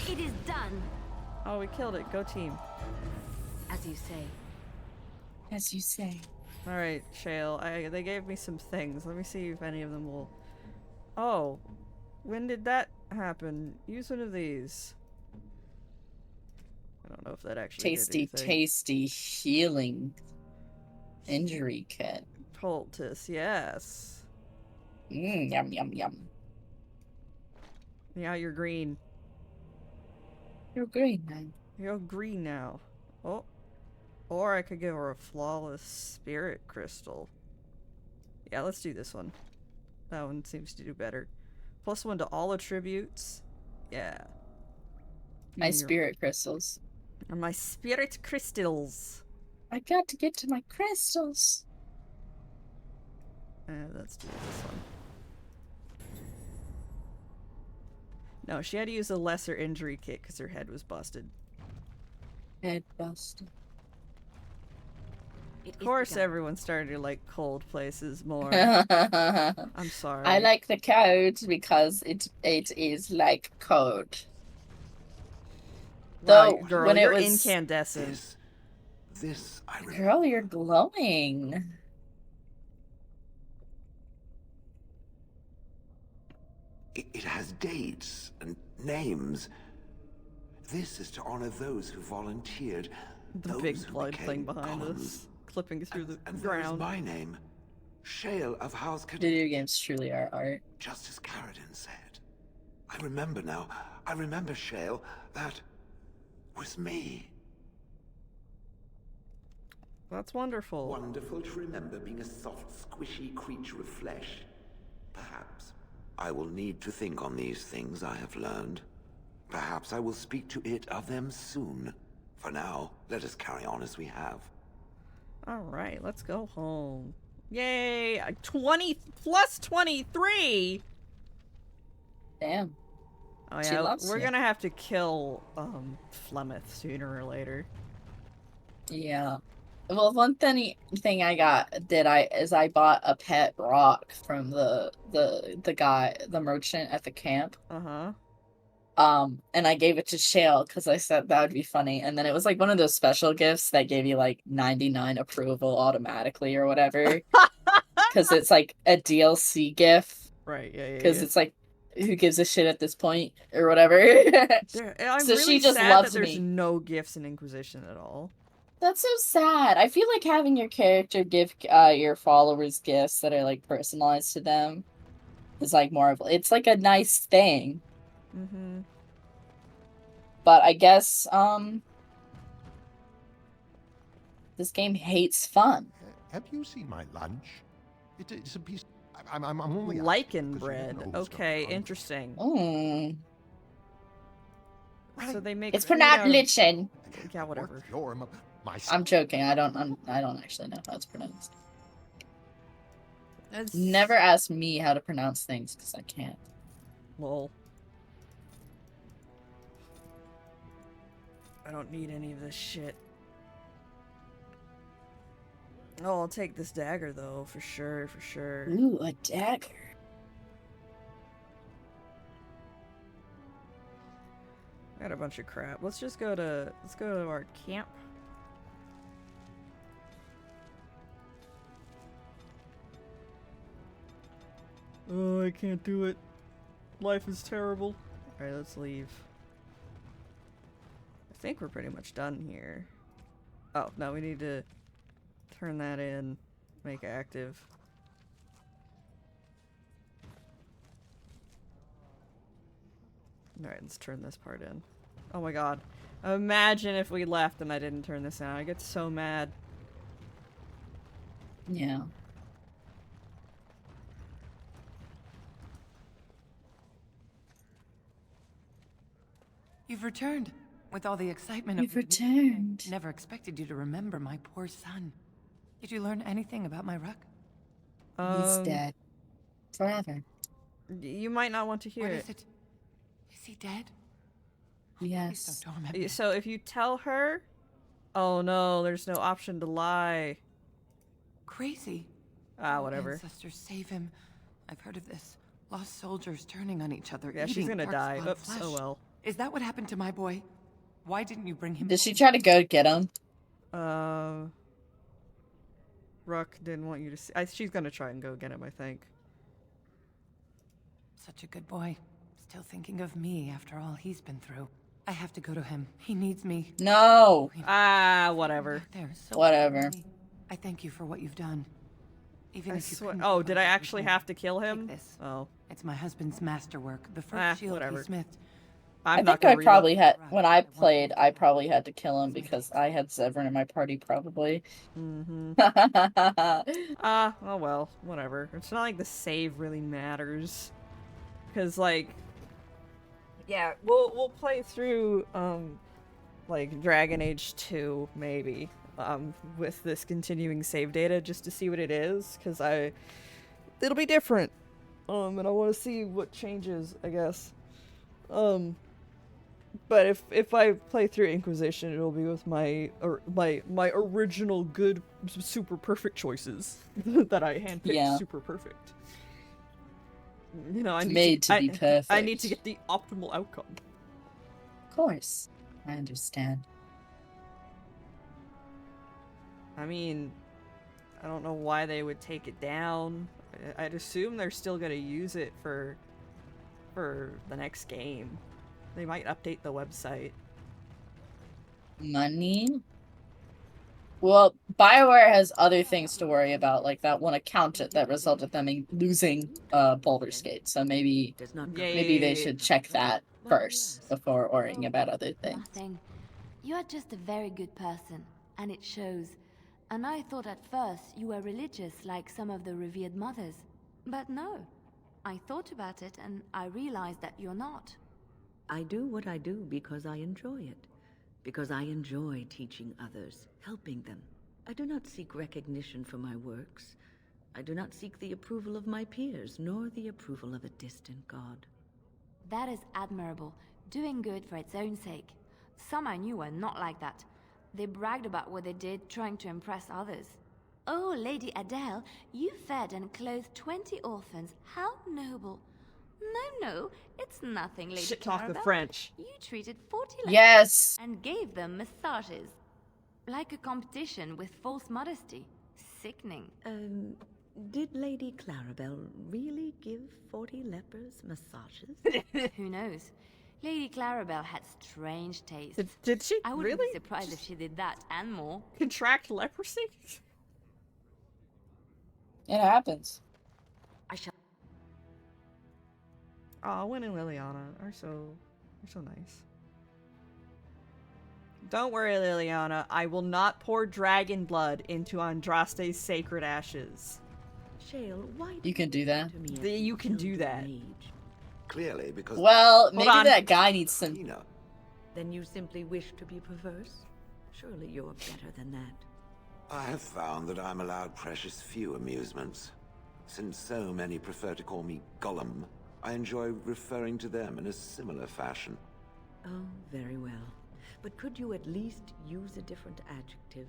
S3: It is done.
S2: Oh, we killed it. Go team.
S3: As you say.
S1: As you say.
S2: Alright, Shale. They gave me some things. Let me see if any of them will... Oh. When did that happen? Use one of these. I don't know if that actually
S1: Tasty healing injury kit.
S2: Poultice, yes.
S1: Yum, yum, yum.
S2: Yeah, you're green.
S1: You're green, man.
S2: You're green now. Oh. Or I could give her a flawless spirit crystal. Yeah, let's do this one. That one seems to do better. +1 to all attributes. Yeah.
S1: My spirit crystals.
S2: And my spirit crystals.
S1: I got to get to my crystals.
S2: Let's do this one. No, she had to use a lesser injury kit because her head was busted.
S1: Head busted.
S2: Of course, everyone started to like cold places more. I'm sorry.
S1: I like the code because it is like code. Though
S2: right, girl,
S1: when it
S2: you're
S1: was
S9: This
S2: incandescent.
S9: I remember.
S1: Girl, you're glowing.
S9: It has dates and names. This is to honor those who volunteered.
S2: The big blood thing behind us, clipping through the
S9: and
S2: ground.
S9: There's my name, Shale of House
S1: Video games truly are art.
S9: just as Carradine said. I remember now. I remember, Shale. That was me.
S2: That's wonderful.
S9: Wonderful to remember being a soft, squishy creature of flesh. Perhaps I will need to think on these things I have learned. Perhaps I will speak to it of them soon. For now, let us carry on as we have.
S2: Alright, let's go home. Yay! 20 plus 23!
S1: Damn.
S2: Oh
S1: She
S2: yeah,
S1: loves
S2: we're
S1: you.
S2: gonna have to kill, Flemeth sooner or later.
S1: Yeah. Well, one thing I got is I bought a pet rock from the guy, the merchant at the camp.
S2: Uh-huh.
S1: And I gave it to Shale because I said that would be funny. And then it was like one of those special gifts that gave you like 99 approval automatically or whatever. Because it's like a DLC gift.
S2: Right, yeah.
S1: Because it's like, who gives a shit at this point or whatever.
S2: I'm
S1: So
S2: really
S1: she just
S2: sad
S1: loves
S2: that there's
S1: me.
S2: no gifts in Inquisition at all.
S1: That's so sad. I feel like having your character give your followers gifts that are like personalized to them is like more of it's like a nice thing.
S2: Mm-hmm.
S1: But I guess this game hates fun.
S10: Have you seen my lunch? It's a piece. I'm only
S2: Lichen
S10: asking because you
S2: bread.
S10: never know who's
S2: Okay,
S10: gonna come.
S2: interesting.
S1: Mm.
S2: So they make
S1: It's
S2: food
S1: pronounced
S2: out of-
S1: lichen.
S2: Yeah, whatever.
S10: What's your my
S1: I'm joking. I don't actually know how it's pronounced. Never ask me how to pronounce things because I can't.
S2: Lol. I don't need any of this shit. Oh, I'll take this dagger though, for sure, for sure.
S1: Ooh, a dagger.
S2: I got a bunch of crap. Let's go to our camp. Oh, I can't do it. Life is terrible. Alright, let's leave. I think we're pretty much done here. Oh, no, we need to turn that in. Make active. Alright, let's turn this part in. Oh my god. Imagine if we left and I didn't turn this on. I get so mad.
S1: Yeah.
S11: You've returned. With all the excitement
S1: You've
S11: of
S1: returned.
S11: Never expected you to remember my poor son. Did you learn anything about my Ruck?
S1: He's dead. Forever.
S2: You might not want to hear
S11: What
S2: it.
S11: is it? Is he dead?
S1: Yes.
S11: Please don't torment me.
S2: So if you tell her... Oh no, there's no option to lie.
S11: Crazy.
S2: Ah, whatever.
S11: Ancestors save him. I've heard of this. Lost soldiers turning on each other.
S2: Yeah, she's
S11: eating
S2: gonna die.
S11: dark-spawned
S2: Oops,
S11: flesh.
S2: oh well.
S11: Is that what happened to my boy? Why didn't you bring him
S1: Did she
S11: home?
S1: try to go get him?
S2: Ruck didn't want you to see... she's gonna try and go get him, I think.
S11: Such a good boy. Still thinking of me after all he's been through. I have to go to him. He needs me.
S1: No.
S2: Ah, whatever.
S11: There, so
S1: Whatever.
S11: lonely. I thank you for what you've done. Even if you couldn't
S2: Oh,
S11: give
S2: did
S11: up
S2: I
S11: everything.
S2: actually have to kill him?
S11: Take this.
S2: Oh.
S11: It's my husband's masterwork. The first shield
S2: whatever.
S11: he smithed.
S2: I'm
S1: I
S2: not
S1: think
S2: gonna
S1: I
S2: read
S1: probably
S2: it.
S1: had when I played. I probably had to kill him because I had Zevran in my party. Probably.
S2: Mm-hmm. Oh well, whatever. It's not like the save really matters, because like, yeah, we'll play through like Dragon Age 2 maybe with this continuing save data just to see what it is, because it'll be different, and I want to see what changes, I guess. But if I play through Inquisition, it'll be with my original good super perfect choices that I handpicked super perfect. You know, I need
S1: to be perfect.
S2: I need to get the optimal outcome.
S1: Of course, I understand.
S2: I mean, I don't know why they would take it down. I'd assume they're still gonna use it for the next game. They might update the website.
S1: Money? Well, BioWare has other things to worry about, like that one account that resulted them in losing Baldur's Gate. So maybe
S8: Does not
S2: Yeah,
S1: maybe they
S2: yeah.
S1: should check that
S8: Why do you
S1: first
S8: ask?
S1: before worrying about other things.
S3: Nothing. You are just a very good person, and it shows. And I thought at first you were religious like some of the revered mothers. But no. I thought about it and I realized that you're not.
S8: I do what I do because I enjoy it. Because I enjoy teaching others, helping them. I do not seek recognition for my works. I do not seek the approval of my peers, nor the approval of a distant god.
S3: That is admirable, doing good for its own sake. Some I knew were not like that. They bragged about what they did, trying to impress others. Oh, Lady Adele, you fed and clothed 20 orphans. How noble. No, it's nothing, Lady
S2: Shit talk the
S3: Clarabelle.
S2: French.
S3: You treated 40 lepers
S1: Yes.
S3: and gave them massages. Like a competition with false modesty. Sickening.
S8: Did Lady Clarabelle really give 40 lepers massages?
S3: Who knows? Lady Clarabelle had strange taste.
S2: Did she
S3: I wouldn't
S2: really
S3: be surprised if she did that and more.
S2: contract leprosy?
S1: It happens.
S3: I shall.
S2: Aw, Wynn and Liliana are so nice. Don't worry, Liliana. I will not pour dragon blood into Andraste's sacred ashes.
S8: Shale, why
S1: You can do that.
S8: to me as
S2: You can do
S8: killed
S2: that.
S8: mage?
S9: Clearly, because
S1: Well, maybe
S2: on.
S1: that guy needs some.
S9: Tina,
S8: Then you simply wish to be perverse? Surely you're better than that.
S9: I have found that I'm allowed precious few amusements. Since so many prefer to call me Gollum, I enjoy referring to them in a similar fashion.
S8: Oh, very well. But could you at least use a different adjective?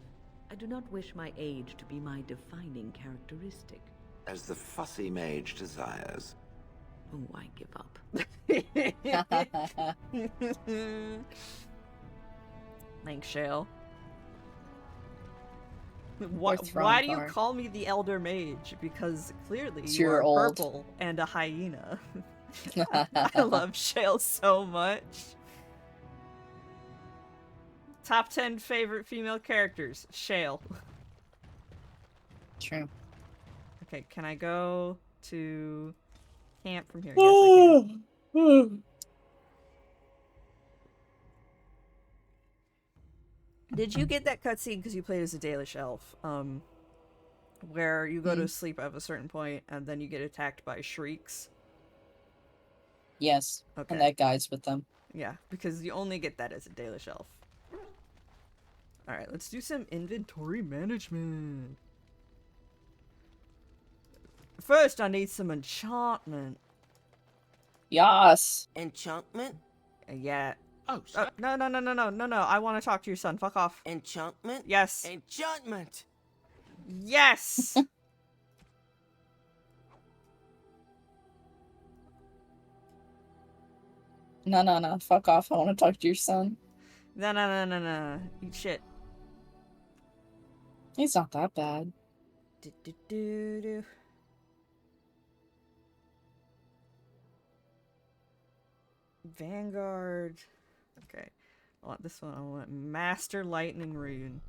S8: I do not wish my age to be my defining characteristic.
S9: As the fussy mage desires.
S8: Oh, I give up.
S2: Thanks, Shale.
S1: We're thrown
S2: Why do you
S1: far.
S2: call me the Elder Mage? Because clearly you
S1: You're
S2: are
S1: old.
S2: purple and a hyena. I love Shale so much. Top 10 favorite female characters. Shale.
S1: True.
S2: Okay, can I go to camp from here? Yes, I can. Did you get that cutscene because you played as a Dalish elf? Where you go to sleep at a certain point and then you get attacked by shrieks?
S1: Yes.
S2: Okay.
S1: And that guy's with them.
S2: Yeah, because you only get that as a Dalish elf. Alright, let's do some inventory management. First, I need some enchantment.
S1: Yes.
S12: Enchantment?
S2: Yeah.
S12: Oh,
S2: No. I want to talk to your son. Fuck off.
S12: enchantment?
S2: Yes.
S12: Enchantment!
S2: Yes!
S1: No. Fuck off. I want to talk to your son.
S2: No. Eat shit.
S1: He's not that bad.
S2: Do. Vanguard. Okay. I want this one. I want Master Lightning Rune.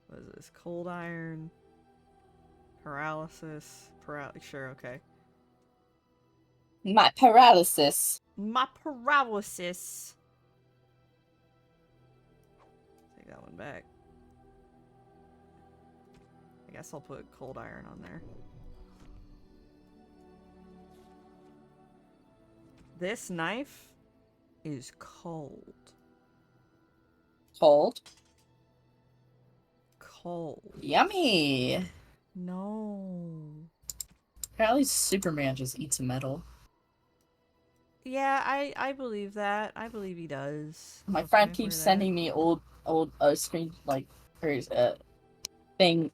S2: What is this? Cold Iron. Paralysis. Sure, okay.
S1: My paralysis.
S2: My paralysis. Take that one back. I guess I'll put Cold Iron on there. This knife is cold.
S1: Cold.
S2: Cold.
S1: Yummy.
S2: No.
S1: Apparently Superman just eats metal.
S2: Yeah, I believe that. I believe he does.
S1: My
S2: Okay,
S1: friend keeps
S2: we're there.
S1: sending me old screen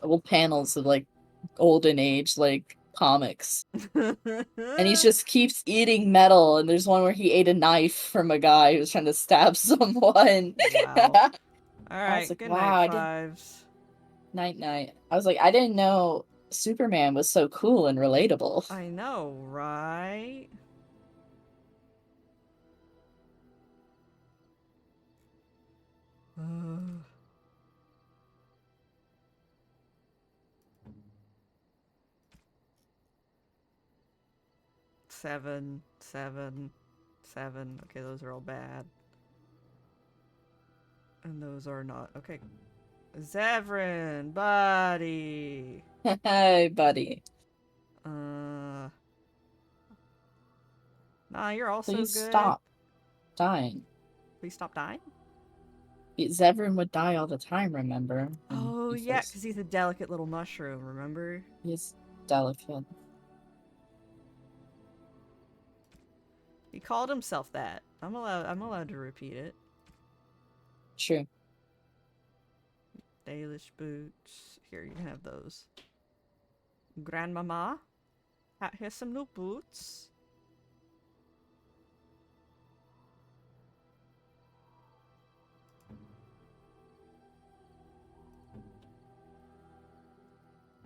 S1: old panels of like golden age like comics. And he just keeps eating metal, and there's one where he ate a knife from a guy who was trying to stab someone.
S2: Wow.
S1: I
S2: Alright,
S1: was like,
S2: good
S1: wow,
S2: night,
S1: I didn't-
S2: Fives.
S1: Night. I was like, I didn't know Superman was so cool and relatable.
S2: I know, right? Seven, 7, 7. Okay, those are all bad. And those are not. Okay. Zevran, buddy.
S1: Hey, buddy.
S2: Nah, you're also
S1: Please
S2: good.
S1: stop dying.
S2: Please stop dying?
S1: Zevran would die all the time, remember?
S2: Oh, yeah, because he's a delicate little mushroom, remember?
S1: He's delicate.
S2: He called himself that. I'm allowed to repeat it.
S1: True.
S2: Dalish boots. Here, you can have those. Grandmama, here's some new boots.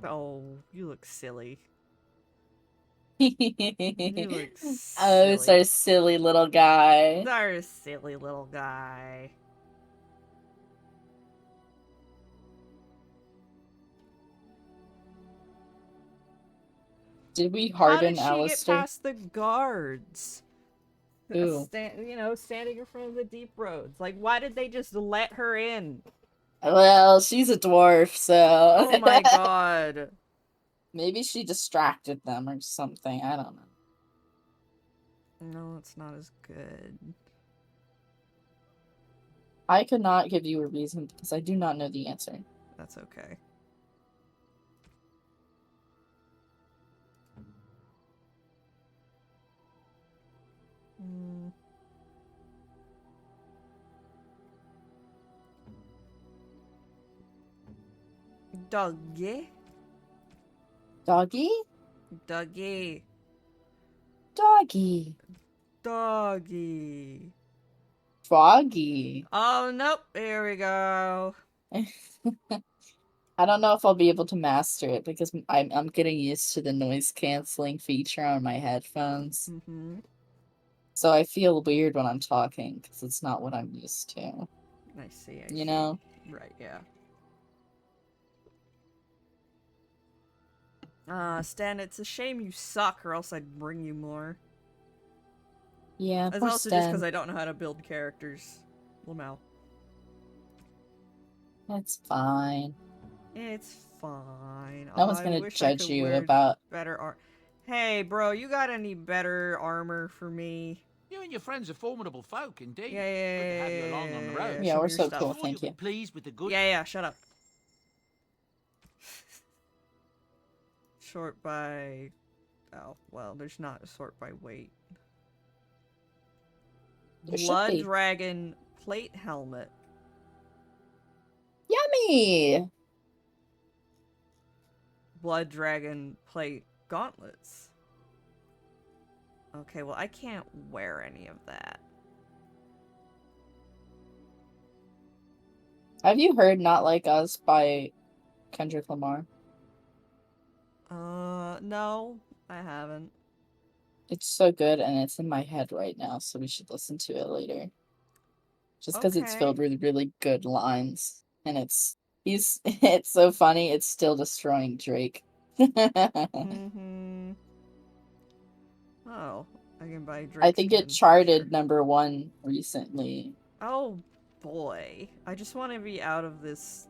S2: Oh, you look silly. You look
S1: Oh,
S2: silly.
S1: so silly little guy.
S2: You're a silly little guy.
S1: Did we harden
S2: How did she
S1: Alistair?
S2: get past the guards?
S1: Ooh.
S2: Standing in front of the deep roads. Like, why did they just let her in?
S1: Well, she's a dwarf, so...
S2: Oh my god.
S1: Maybe she distracted them or something. I don't know.
S2: No, it's not as good.
S1: I could not give you a reason because I do not know the answer.
S2: That's okay. Doggy?
S1: Doggy?
S2: Doggy.
S1: Doggy.
S2: Doggy.
S1: Froggy.
S2: Oh, nope. Here we go.
S1: I don't know if I'll be able to master it because I'm getting used to the noise canceling feature on my headphones.
S2: Mm-hmm.
S1: So I feel weird when I'm talking because it's not what I'm used to.
S2: I see.
S1: You know?
S2: Right, yeah. Stan, it's a shame you suck or else I'd bring you more.
S1: Yeah,
S2: It's
S1: poor
S2: also
S1: Stan.
S2: just because I don't know how to build characters. Lamau.
S1: It's fine.
S2: It's fine.
S1: No one's
S2: I
S1: gonna
S2: wish I
S1: judge
S2: could
S1: you
S2: wear
S1: about...
S2: better Hey, bro, you got any better armor for me?
S5: You and your friends are formidable folk, indeed.
S2: Yeah.
S5: Good to have you along on the road.
S1: Yeah,
S2: Show
S1: we're
S2: me your
S1: so
S2: stuff.
S1: cool,
S5: Sure
S1: thank
S5: you'll
S1: you.
S5: be pleased with the good.
S2: Yeah, shut up. Sort by... Oh, well, there's not a sort by weight.
S1: There should
S2: Blood
S1: be.
S2: Dragon plate helmet.
S1: Yummy!
S2: Blood Dragon plate gauntlets. Okay, well, I can't wear any of that.
S1: Have you heard Not Like Us by Kendrick Lamar?
S2: No, I haven't.
S1: It's so good and it's in my head right now, so we should listen to it later. Just because it's filled with really good lines. And it's so funny, it's still destroying Drake.
S2: Mm-hmm. Oh, I can buy Drake's
S1: I think it
S2: pin,
S1: charted
S2: sure.
S1: #1 recently.
S2: Oh, boy. I just want to be out of this.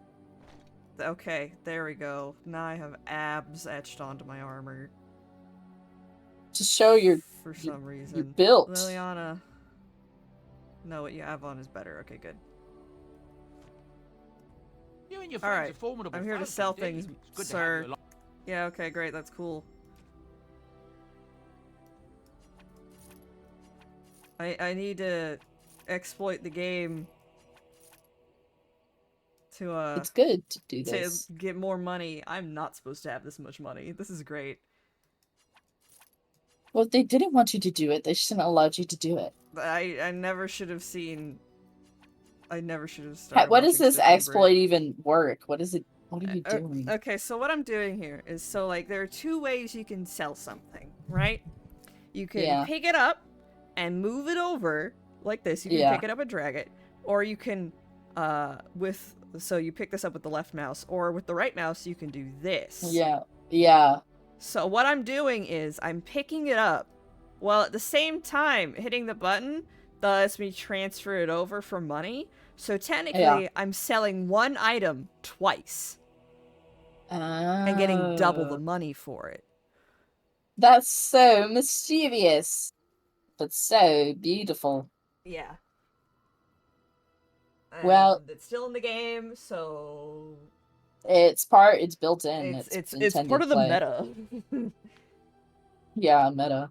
S2: Okay, there we go. Now I have abs etched onto my armor.
S1: To show
S2: For some reason.
S1: you're built.
S2: Liliana. No, what you have on is better. Okay, good.
S5: You and your friends
S2: Alright,
S5: are formidable
S2: I'm here to
S5: folk,
S2: sell
S5: indeed.
S2: things,
S5: It's good to have
S2: sir.
S5: you along.
S2: Yeah, okay, great. That's cool. I need to exploit the game to
S1: It's good to do this.
S2: to get more money. I'm not supposed to have this much money. This is great.
S1: Well, if they didn't want you to do it, they shouldn't have allowed you to do it.
S2: I never should have seen. I never should have started.
S1: What does
S2: watching
S1: this
S2: Stitch and
S1: exploit
S2: Brick.
S1: even work? What is it? What are you doing?
S2: Okay, so what I'm doing here is like there are two ways you can sell something, right? You can pick it up and move it over like this. You can pick it up and drag it, or you can So you pick this up with the left mouse, or with the right mouse you can do this.
S1: Yeah.
S2: So what I'm doing is I'm picking it up, while at the same time hitting the button that lets me transfer it over for money. So technically, I'm selling one item twice. And getting double the money for it.
S1: That's so mischievous, but so beautiful.
S2: Yeah. And
S1: Well,
S2: it's still in the game, so
S1: it's built in.
S2: It's part of the meta.
S1: Yeah, meta.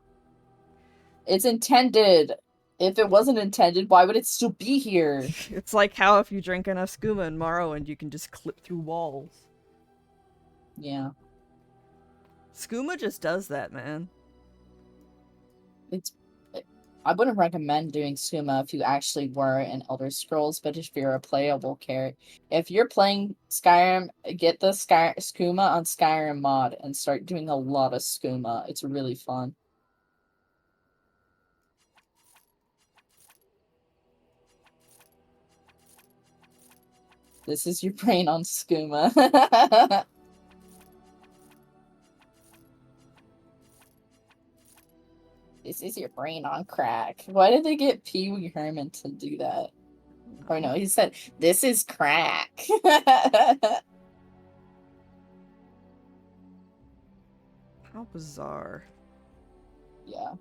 S1: It's intended. If it wasn't intended, why would it still be here?
S2: It's like how if you drink enough skooma in Morrowind, you can just clip through walls.
S1: Yeah.
S2: Skooma just does that, man.
S1: I wouldn't recommend doing skooma if you actually were in Elder Scrolls, but if you're a playable character. If you're playing Skyrim, get the skooma on Skyrim mod and start doing a lot of skooma. It's really fun. This is your brain on skooma. This is your brain on crack. Why did they get Pee Wee Herman to do that? Or no, he said, this is crack.
S2: How bizarre.
S1: Yeah.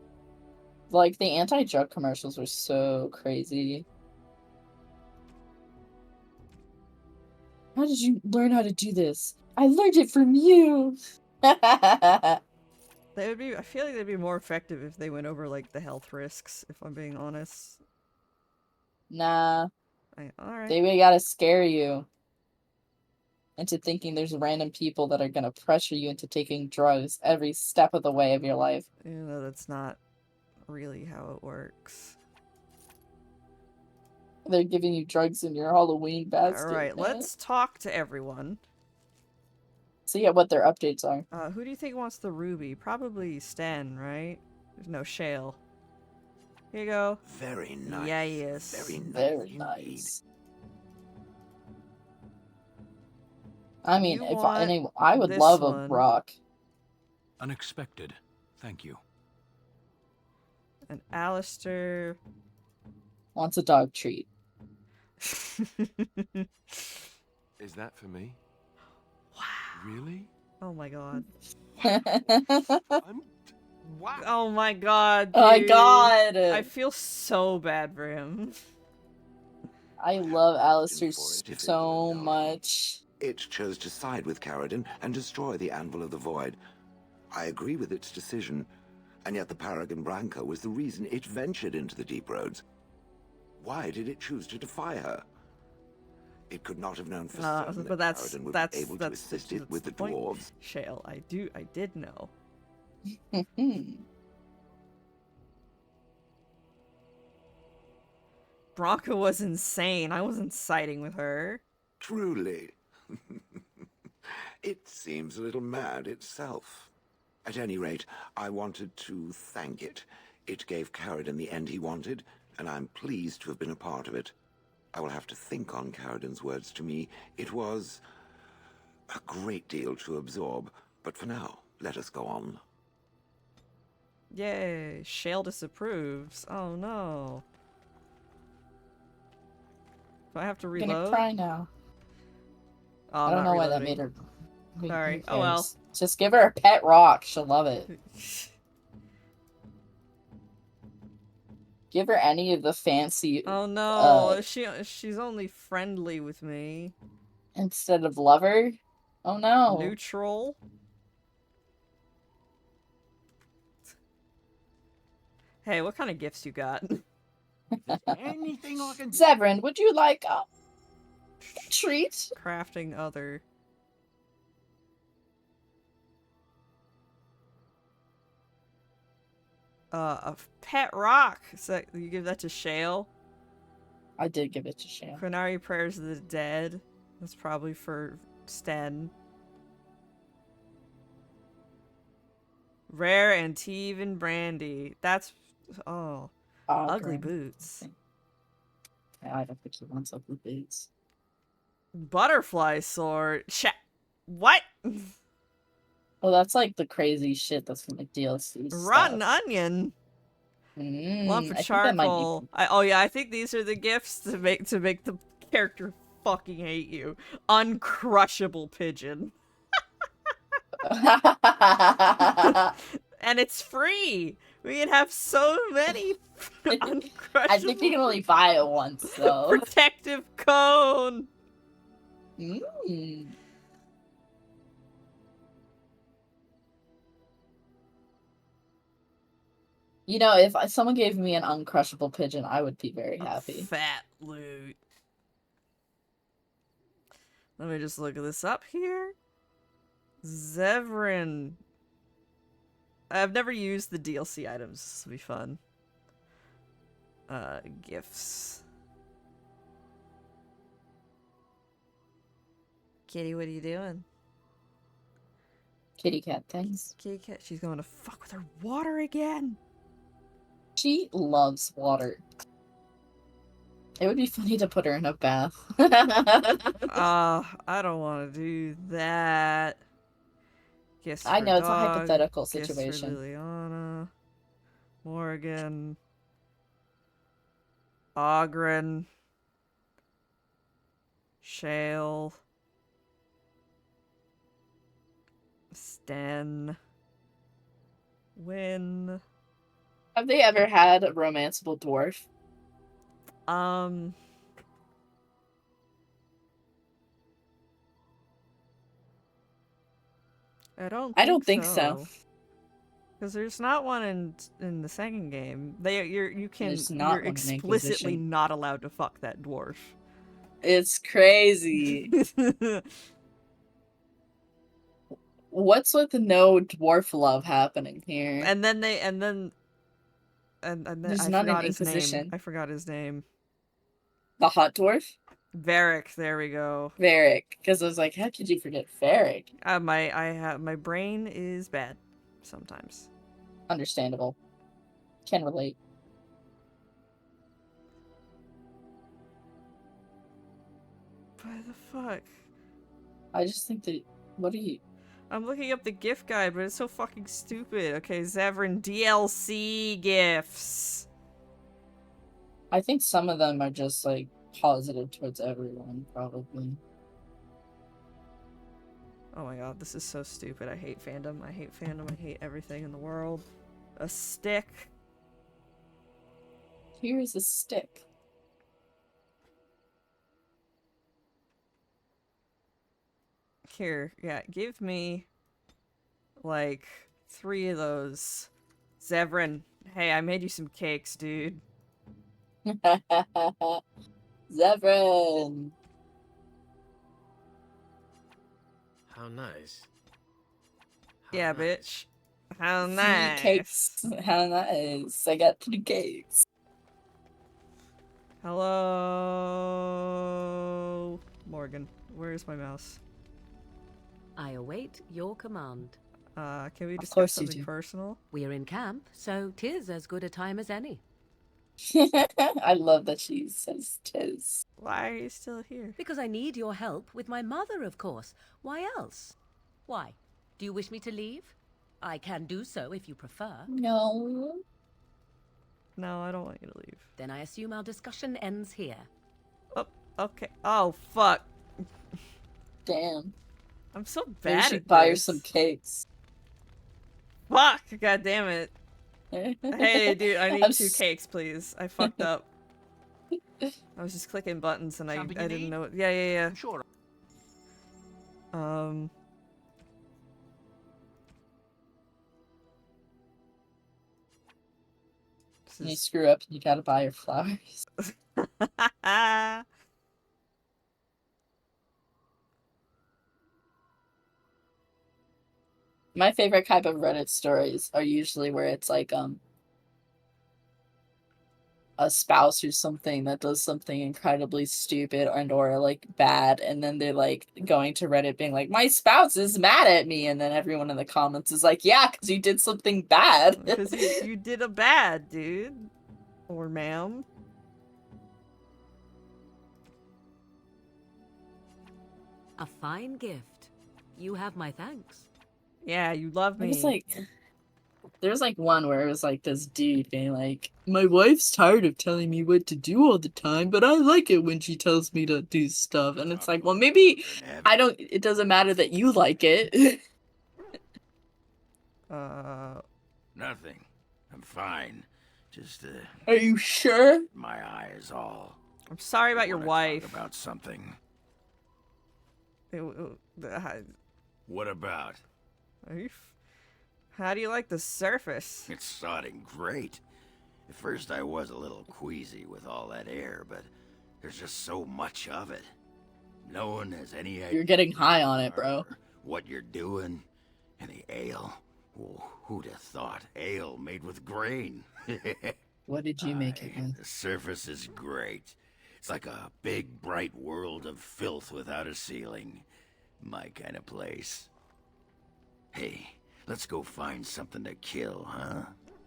S1: Like, the anti-drug commercials were so crazy. How did you learn how to do this? I learned it from you!
S2: They would be. I feel like they'd be more effective if they went over like the health risks. If I'm being honest.
S1: Nah.
S2: Alright.
S1: They really gotta scare you into thinking there's random people that are gonna pressure you into taking drugs every step of the way of your life.
S2: You know, that's not really how it works.
S1: They're giving you drugs in your Halloween basket.
S2: Alright, let's talk to everyone.
S1: See what their updates are.
S2: Who do you think wants the ruby? Probably Sten, right? There's no Shale. Here you go.
S9: Very nice.
S2: Yeah, yes.
S9: Very nice.
S1: I mean, I would love a rock.
S13: Unexpected. Thank you.
S2: And Alistair
S1: wants a dog treat.
S4: Is that for me?
S2: Wow.
S4: Really?
S2: Oh my god.
S4: Wow.
S2: Oh my god, dude.
S1: Oh my god.
S2: I feel so bad for him.
S1: I love Alistair so much.
S9: It chose to side with Caradon and destroy the Anvil of the Void. I agree with its decision, and yet the Paragon Branca was the reason it ventured into the Deep Roads. Why did it choose to defy her? It could not have known for certain
S2: but
S9: that Caradon would be able to assist it with the dwarves.
S2: Shale, I did know. Branca was insane. I wasn't siding with her.
S9: Truly. It seems a little mad itself. At any rate, I wanted to thank it. It gave Caradon the end he wanted, and I'm pleased to have been a part of it. I will have to think on Caradon's words to me. It was a great deal to absorb, but for now, let us go on.
S2: Yay, Shale disapproves. Oh no. Do I have to reload?
S1: I'm gonna cry now.
S2: Oh,
S1: I don't know why that made her.
S2: Sorry. Oh well.
S1: Just give her a pet rock. She'll love it. Give her any of the fancy.
S2: Oh no, she's only friendly with me.
S1: Instead of lover? Oh no.
S2: Neutral? Hey, what kind of gifts you got?
S12: Anything I can...
S1: Severin, would you like a treat?
S2: Crafting other. A pet rock. So you give that to Shale?
S1: I did give it to Shale.
S2: Quinari Prayers of the Dead. That's probably for Sten. Rare Antivan Brandy. That's... Oh. Ugly boots.
S1: I don't think he wants ugly boots.
S2: Butterfly sword. What?
S1: Well, that's like the crazy shit that's from the DLC
S2: Rotten
S1: stuff.
S2: onion. Lump of
S1: I think that might
S2: charcoal. Oh yeah, I think these are the gifts to make the character fucking hate you. Uncrushable pigeon. And it's free. We can have so many uncrushable.
S1: I think you can only buy it once, though.
S2: Protective cone.
S1: You know, if someone gave me an uncrushable pigeon, I would be very happy.
S2: Fat loot. Let me just look this up here. Zevran. I've never used the DLC items. This will be fun. Gifts. Kitty, what are you doing?
S1: Kitty cat things.
S2: Kitty cat, she's going to fuck with her water again.
S1: She loves water. It would be funny to put her in a bath.
S2: I don't want to do that. Gifts
S1: I know,
S2: for
S1: it's a
S2: dog,
S1: hypothetical
S2: gifts
S1: situation.
S2: for Liliana, Morgan, Ogren, Shale, Sten, Win.
S1: Have they ever had a romanceable dwarf?
S2: I
S1: don't think so.
S2: Because there's not one in the second game. You're
S1: one in
S2: explicitly
S1: Inquisition.
S2: not allowed to fuck that dwarf.
S1: It's crazy. What's with no dwarf love happening here?
S2: And then
S1: There's
S2: I
S1: none in
S2: forgot his name.
S1: Inquisition.
S2: I forgot his name.
S1: The hot dwarf?
S2: Varric, there we go.
S1: Varric. Because I was like, how could you forget Varric?
S2: My brain is bad sometimes.
S1: Understandable. Can relate.
S2: What the fuck?
S1: I just think that what are you
S2: I'm looking up the gift guide, but it's so fucking stupid. Okay, Zevran DLC gifts.
S1: I think some of them are just like positive towards everyone, probably.
S2: Oh my god, this is so stupid. I hate fandom. I hate fandom. I hate everything in the world. A stick.
S1: Here's a stick.
S2: Here, yeah, give me like 3 of those. Zevran, hey, I made you some cakes, dude.
S1: Zevran.
S14: How nice.
S2: Yeah, bitch. How
S1: 3
S2: nice.
S1: cakes. How nice. I got 3 cakes.
S2: Hello, Morgan. Where's my mouse?
S15: I await your command.
S2: Can we discuss
S1: course you
S2: something
S1: do.
S2: personal?
S15: We're in camp, so 'tis as good a time as any.
S1: I love that she says tis.
S2: Why are you still here?
S15: Because I need your help with my mother, of course. Why else? Why? Do you wish me to leave? I can do so if you prefer.
S1: No.
S2: No, I don't want you to leave.
S15: Then I assume our discussion ends here.
S2: Oh, okay. Oh, fuck.
S1: Damn.
S2: I'm so
S1: Maybe
S2: bad
S1: she
S2: at
S1: buy her
S2: this.
S1: some cakes.
S2: Fuck! God damn it. Hey, dude, I need
S1: I'm
S2: 2 cakes, please. I fucked up. I was just clicking buttons and I didn't know it. Yeah.
S14: Sure.
S1: When you screw up, you gotta buy her flowers. My favorite type of Reddit stories are usually where it's like a spouse or something that does something incredibly stupid or like bad, and then they're like going to Reddit being like, my spouse is mad at me, and then everyone in the comments is like, yeah, because you did something bad.
S2: Because you did a bad, dude. Or ma'am.
S15: A fine gift. You have my thanks.
S2: Yeah, you love
S1: It was
S2: me.
S1: like, there's like one where it was like this dude being like, my wife's tired of telling me what to do all the time, but I like it when she tells me to do stuff. And it's like, well, maybe it doesn't matter that you like it.
S5: Nothing. I'm fine. Just,
S1: Are you sure?
S5: my eye is all.
S2: I'm sorry about your
S5: Wanna
S2: wife.
S5: talk about something.
S2: What
S5: about?
S2: How do you like the surface?
S5: It's sodding great. At first I was a little queasy with all that air, but there's just so much of it. No one has any idea.
S1: You're getting high on it, bro.
S5: What you're doing. And the ale. Oh, who'd have thought? Ale made with grain.
S1: What did you make it with?
S5: The surface is great. It's like a big, bright world of filth without a ceiling. My kind of place. Hey, let's go find something to kill, huh?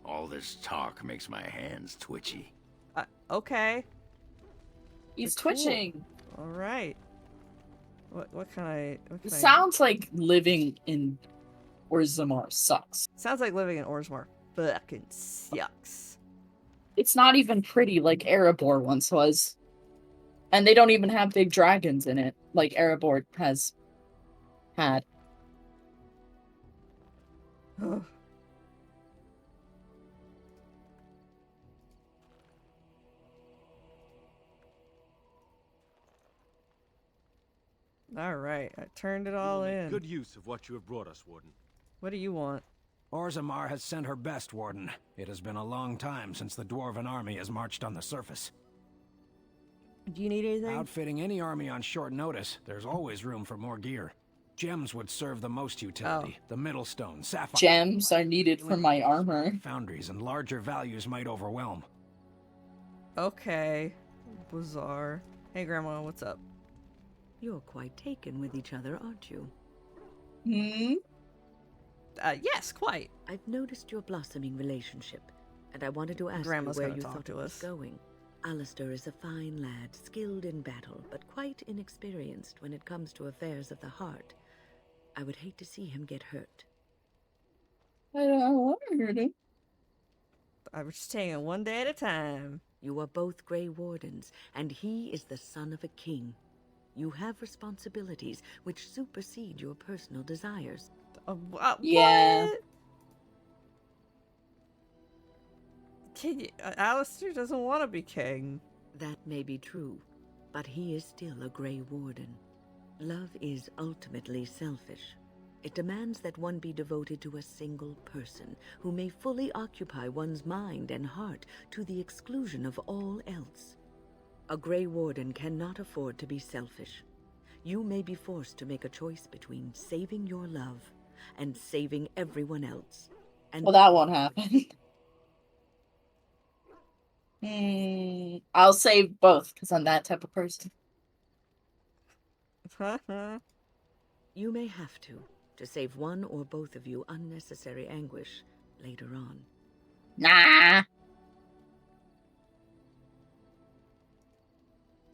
S5: All this talk makes my hands twitchy.
S2: Okay.
S1: He's
S2: Cool.
S1: twitching.
S2: All right. What can I?
S1: It sounds like living in Orzammar sucks.
S2: Sounds like living in Orzammar fucking sucks.
S1: It's not even pretty like Erebor once was. And they don't even have big dragons in it, like Erebor has had.
S2: All right, I turned it all in.
S13: Good use of what you have brought us, Warden.
S2: What do you want?
S13: Orzammar has sent her best, Warden. It has been a long time since the Dwarven army has marched on the surface.
S2: Do you need anything?
S13: Outfitting any army on short notice, there's always room for more gear. Gems would serve the most utility. The Middlestone, Sapphire...
S1: Gems are needed for my armor.
S13: Foundries and larger values might overwhelm.
S2: Okay. Bizarre. Hey, Grandma, what's up?
S8: You're quite taken with each other, aren't you?
S1: Hmm?
S2: Yes, quite.
S8: I've noticed your blossoming relationship, and I wanted to ask
S2: Grandma's
S8: you where
S2: gonna
S8: you
S2: talk
S8: thought
S2: to
S8: it was
S2: us.
S8: going. Alistair is a fine lad, skilled in battle, but quite inexperienced when it comes to affairs of the heart. I would hate to see him get hurt.
S1: I don't want to hurt him.
S2: I was just taking it one day at a time.
S8: You are both Grey Wardens, and he is the son of a king. You have responsibilities which supersede your personal desires.
S1: Yeah.
S2: What? Alistair doesn't want to be king.
S8: That may be true, but he is still a Grey Warden. Love is ultimately selfish. It demands that one be devoted to a single person who may fully occupy one's mind and heart to the exclusion of all else. A Grey Warden cannot afford to be selfish. You may be forced to make a choice between saving your love and saving everyone else. And
S1: Well, that won't happen. I'll save both, because I'm that type of person.
S8: you may have to save one or both of you unnecessary anguish later on.
S1: Nah.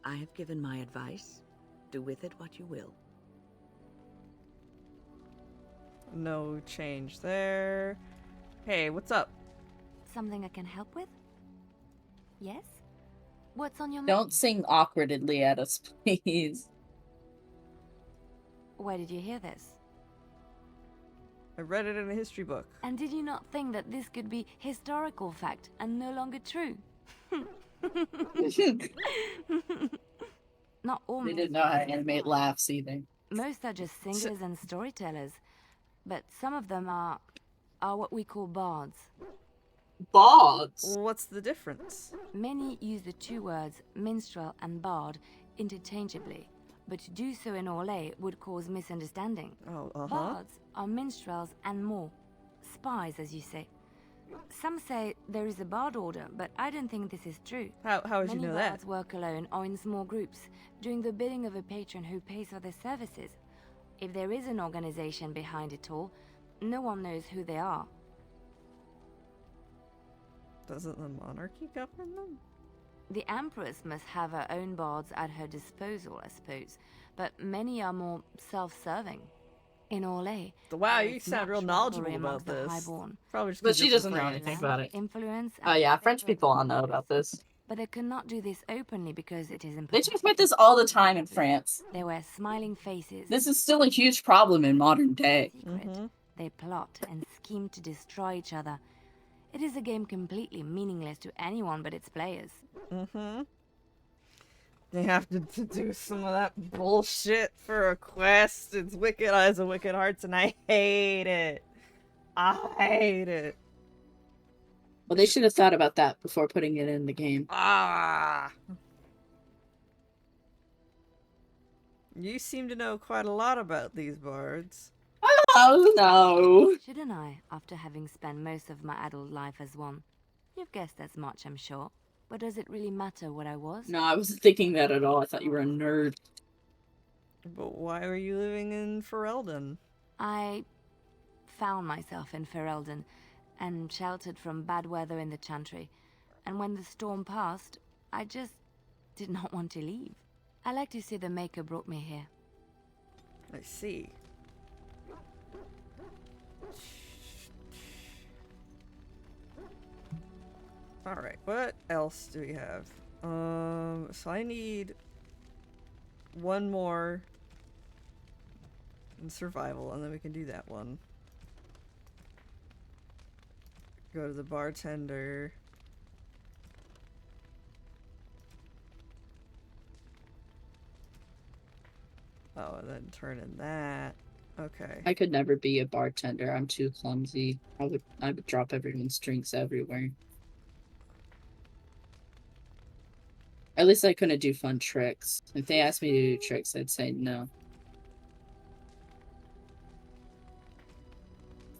S8: I have given my advice. Do with it what you will.
S2: No change there. Hey, what's up?
S3: Something I can help with? Yes? What's on your mind?
S1: Don't sing awkwardly at us, please.
S3: Where did you hear this?
S2: I read it in a history book.
S3: And did you not think that this could be historical fact and no longer true? Not all.
S1: They didn't know how to animate laughs either.
S3: Most are just singers and storytellers, but some of them are what we call bards.
S1: Bards?
S2: What's the difference?
S3: Many use the two words minstrel and bard interchangeably, but to do so in Orlais would cause misunderstanding. Bards are minstrels and more. Spies, as you say. Some say there is a bard order, but I don't think this is true.
S2: How would you know that?
S3: Many bards work alone or in small groups, doing the bidding of a patron who pays for their services. If there is an organization behind it all, no one knows who they are.
S2: Doesn't the monarchy govern them?
S3: The Empress must have her own bards at her disposal, I suppose, but many are more self-serving. In Orlais,
S2: wow, you sound real knowledgeable about
S3: the
S2: this.
S3: highborn.
S2: Probably just
S1: But
S2: 'cause
S1: she
S2: you're
S1: doesn't
S2: from
S1: know
S2: France.
S1: anything about it.
S3: Influence.
S1: Oh yeah, French people all know about this.
S3: But they cannot do this openly because it is
S1: They
S3: impossible.
S1: talk about this all the time in France.
S3: They wear smiling faces.
S1: This is still a huge problem in modern day.
S3: They plot and scheme to destroy each other. It is a game completely meaningless to anyone but its players.
S2: They have to do some of that bullshit for a quest. It's Wicked Eyes and Wicked Hearts, and I hate it. I hate it.
S1: Well, they should have thought about that before putting it in the game.
S2: You seem to know quite a lot about these bards.
S1: Oh no.
S3: Shouldn't I, after having spent most of my adult life as one? You've guessed as much, I'm sure. But does it really matter what I was?
S1: No, I wasn't thinking that at all. I thought you were a nerd.
S2: But why were you living in Ferelden?
S3: I found myself in Ferelden and sheltered from bad weather in the Chantry. And when the storm passed, I just did not want to leave. I like to say the Maker brought me here.
S2: I see. Alright, what else do we have? So I need one more in survival, and then we can do that one. Go to the bartender. Oh, and then turn in that. Okay.
S1: I could never be a bartender. I'm too clumsy. I would drop everyone's drinks everywhere. At least I couldn't do fun tricks. If they asked me to do tricks, I'd say no.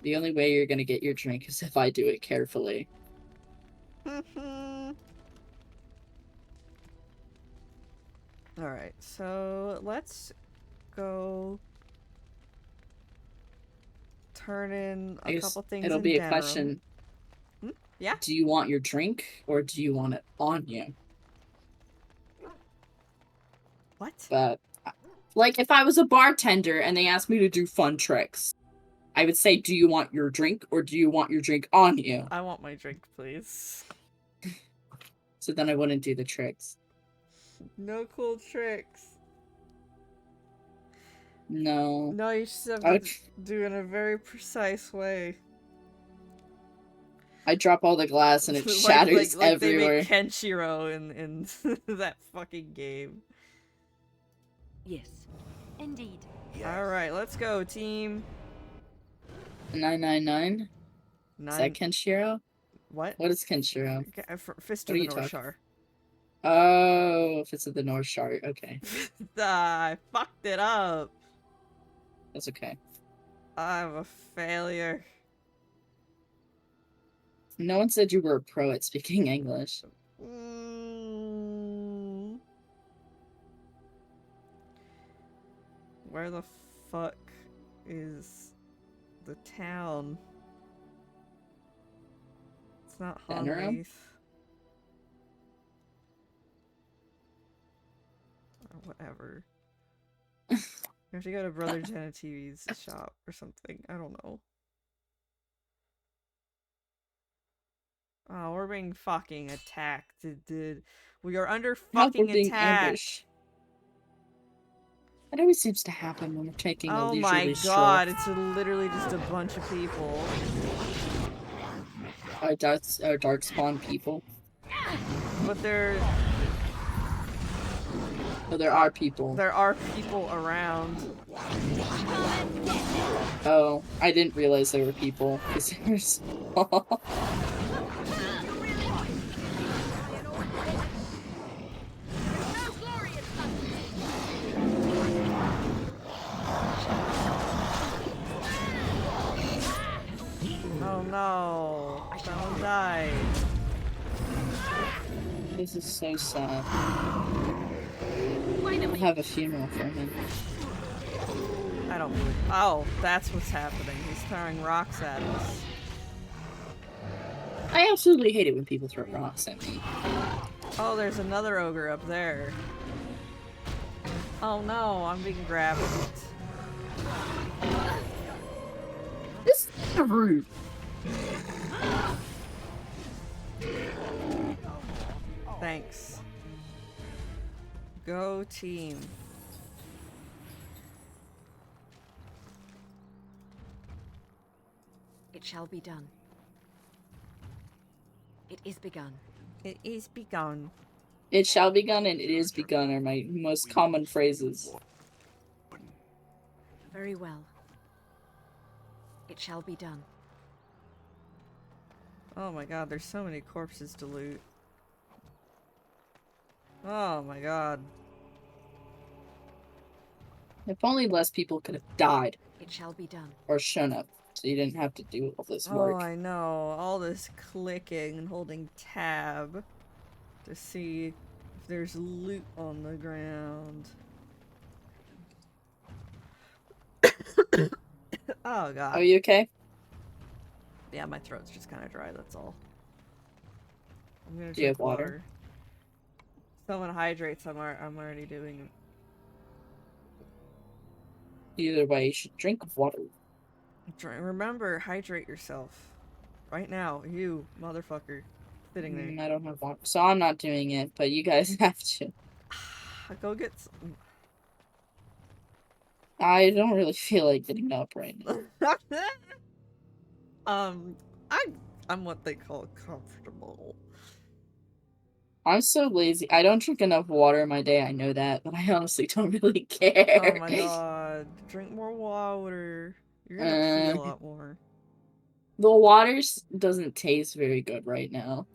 S1: The only way you're gonna get your drink is if I do it carefully.
S2: Alright, so let's go turn in
S1: I
S2: a
S1: guess
S2: couple things
S1: it'll
S2: in
S1: be a
S2: Denerim.
S1: question.
S2: Yeah?
S1: Do you want your drink or do you want it on you?
S2: What?
S1: But, like, if I was a bartender and they asked me to do fun tricks, I would say, do you want your drink or do you want your drink on you?
S2: I want my drink, please.
S1: So then I wouldn't do the tricks.
S2: No cool tricks.
S1: No.
S2: No, you just have to do it in a very precise way.
S1: I drop all the glass and it
S2: like
S1: shatters everywhere.
S2: They make Kenshiro in that fucking game.
S3: Yes, indeed.
S2: Alright, let's go, team.
S1: 999? Is that Kenshiro?
S2: What?
S1: What is Kenshiro?
S2: Fist
S1: What
S2: of
S1: are
S2: the
S1: you
S2: North
S1: talking-
S2: Shard.
S1: Oh, Fist of the North Shard. Okay.
S2: I fucked it up.
S1: That's okay.
S2: I'm a failure.
S1: No one said you were a pro at speaking English.
S2: Where the fuck is the town? It's not
S1: Denerim?
S2: Honleith. Or whatever. You have to go to Brother Genitivi's shop or something. I don't know. Oh, we're being fucking attacked. We are under fucking attack.
S1: Ambushed. That always seems to happen when we're taking a
S2: Oh
S1: leisurely
S2: my
S1: stroll.
S2: god, it's literally just a bunch of people.
S1: Our dark spawn people.
S2: But there
S1: are people.
S2: There are people around.
S1: Oh, I didn't realize there were people. Because they were small.
S2: Oh no, someone died.
S1: This is so sad. I'll have a funeral for him.
S2: I don't believe. Oh, that's what's happening. He's throwing rocks at us.
S1: I absolutely hate it when people throw rocks at me.
S2: Oh, there's another ogre up there. Oh no, I'm being grabbed.
S1: This is rude.
S2: Thanks. Go team.
S3: It shall be done. It is begun.
S2: It is begun.
S1: It shall be begun and it is begun are my most common phrases.
S3: Very well. It shall be done.
S2: Oh my god, there's so many corpses to loot. Oh my god.
S1: If only less people could have died.
S3: It shall be done.
S1: Or shown up. So you didn't have to do all this work.
S2: Oh, I know. All this clicking and holding tab to see if there's loot on the ground. Oh god.
S1: Are you okay?
S2: Yeah, my throat's just kind of dry, that's all. I'm gonna
S1: Do you
S2: drink
S1: have water?
S2: Someone hydrates, I'm already doing it.
S1: Either way, you should drink water.
S2: Remember, hydrate yourself. Right now, you motherfucker. Sitting there.
S1: I don't have water, so I'm not doing it, but you guys have to.
S2: Go get some.
S1: I don't really feel like getting up right now.
S2: I'm what they call comfortable.
S1: I'm so lazy. I don't drink enough water in my day, I know that, but I honestly don't really care.
S2: Oh my god. Drink more water. You're gonna pee a lot more.
S1: The water doesn't taste very good right now.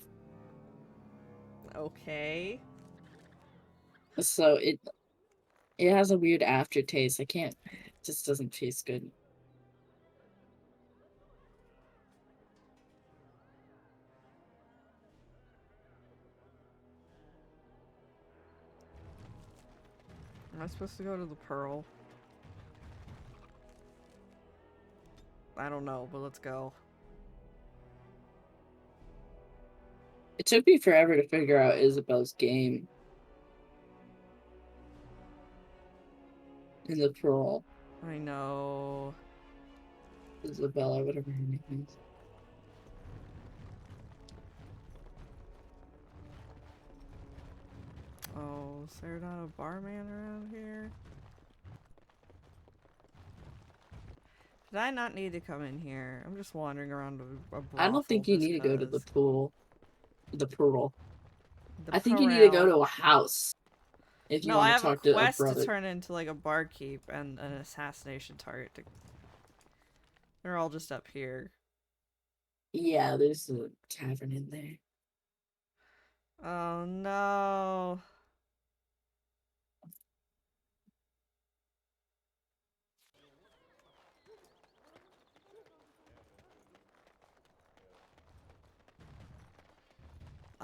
S2: Okay.
S1: So it has a weird aftertaste. I can't. It just doesn't taste good.
S2: Am I supposed to go to the Pearl? I don't know, but let's go.
S1: It took me forever to figure out Isabel's game. In the Pearl.
S2: I know.
S1: Isabella, whatever her name is.
S2: Oh, is there not a barman around here? Did I not need to come in here? I'm just wandering around a brothel.
S1: I don't think you need to go to the pool. The Pearl.
S2: The
S1: I think you need to go
S2: Pearl.
S1: to a house. If you
S2: No, I
S1: want
S2: have
S1: to
S2: a
S1: talk to a
S2: quest
S1: brother.
S2: to turn into like a barkeep and an assassination target. They're all just up here.
S1: Yeah, there's a tavern in there.
S2: Oh no.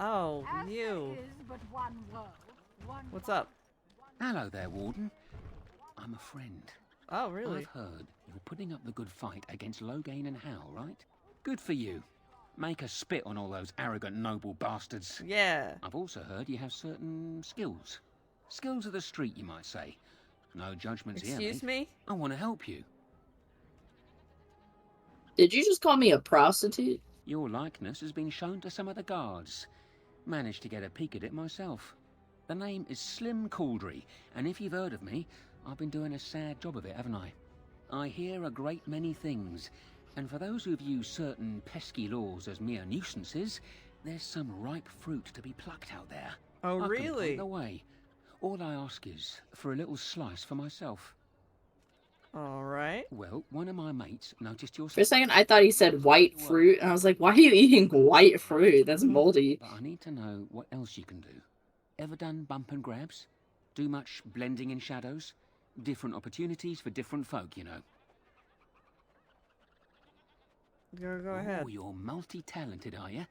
S2: Oh, you. What's up?
S16: Hello there, Warden. I'm a friend.
S2: Oh, really?
S16: I've heard you're putting up the good fight against Loghain and Hal, right? Good for you. Make a spit on all those arrogant noble bastards.
S2: Yeah.
S16: I've also heard you have certain skills. Skills of the street, you might say. No judgments here,
S2: Excuse
S16: mate.
S2: me?
S16: I want to help you.
S1: Did you just call me a prostitute?
S16: Your likeness has been shown to some of the guards. Managed to get a peek at it myself. The name is Slim Cauldry, and if you've heard of me, I've been doing a sad job of it, haven't I? I hear a great many things, and for those who view certain pesky laws as mere nuisances, there's some ripe fruit to be plucked out there.
S2: Oh,
S16: I
S2: really?
S16: can point the way. All I ask is for a little slice for myself.
S2: Alright.
S16: Well, one of my mates noticed your...
S1: For a second, I thought he said white fruit, and I was like, why are you eating white fruit? That's moldy.
S16: But I need to know what else you can do. Ever done bump and grabs? Do much blending in shadows? Different opportunities for different folk, you know.
S2: Go ahead.
S16: Oh, you're multi-talented, are you?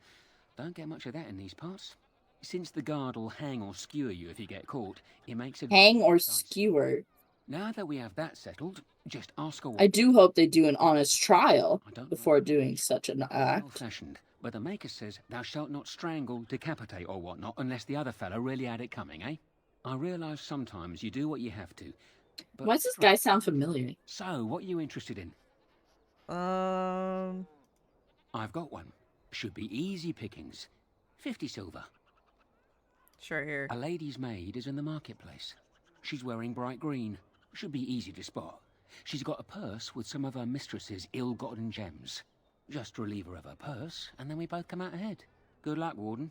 S16: Don't get much of that in these parts. Since the guard will hang or skewer you if you get caught, it makes it...
S1: Hang or skewer?
S16: Now that we have that settled, just ask away.
S1: I do hope they do an honest trial before doing such an act.
S16: Old-fashioned, But the Maker says thou shalt not strangle, decapitate, or whatnot unless the other fellow really had it coming, eh? I realise sometimes you do what you have to. But
S1: why does this guy sound familiar?
S16: So, what are you interested in? I've got one. Should be easy pickings. 50 silver.
S2: Sure, here.
S16: A lady's maid is in the marketplace. She's wearing bright green. Should be easy to spot. She's got a purse with some of her mistress's ill-gotten gems. Just relieve her of her purse, and then we both come out ahead. Good luck, Warden.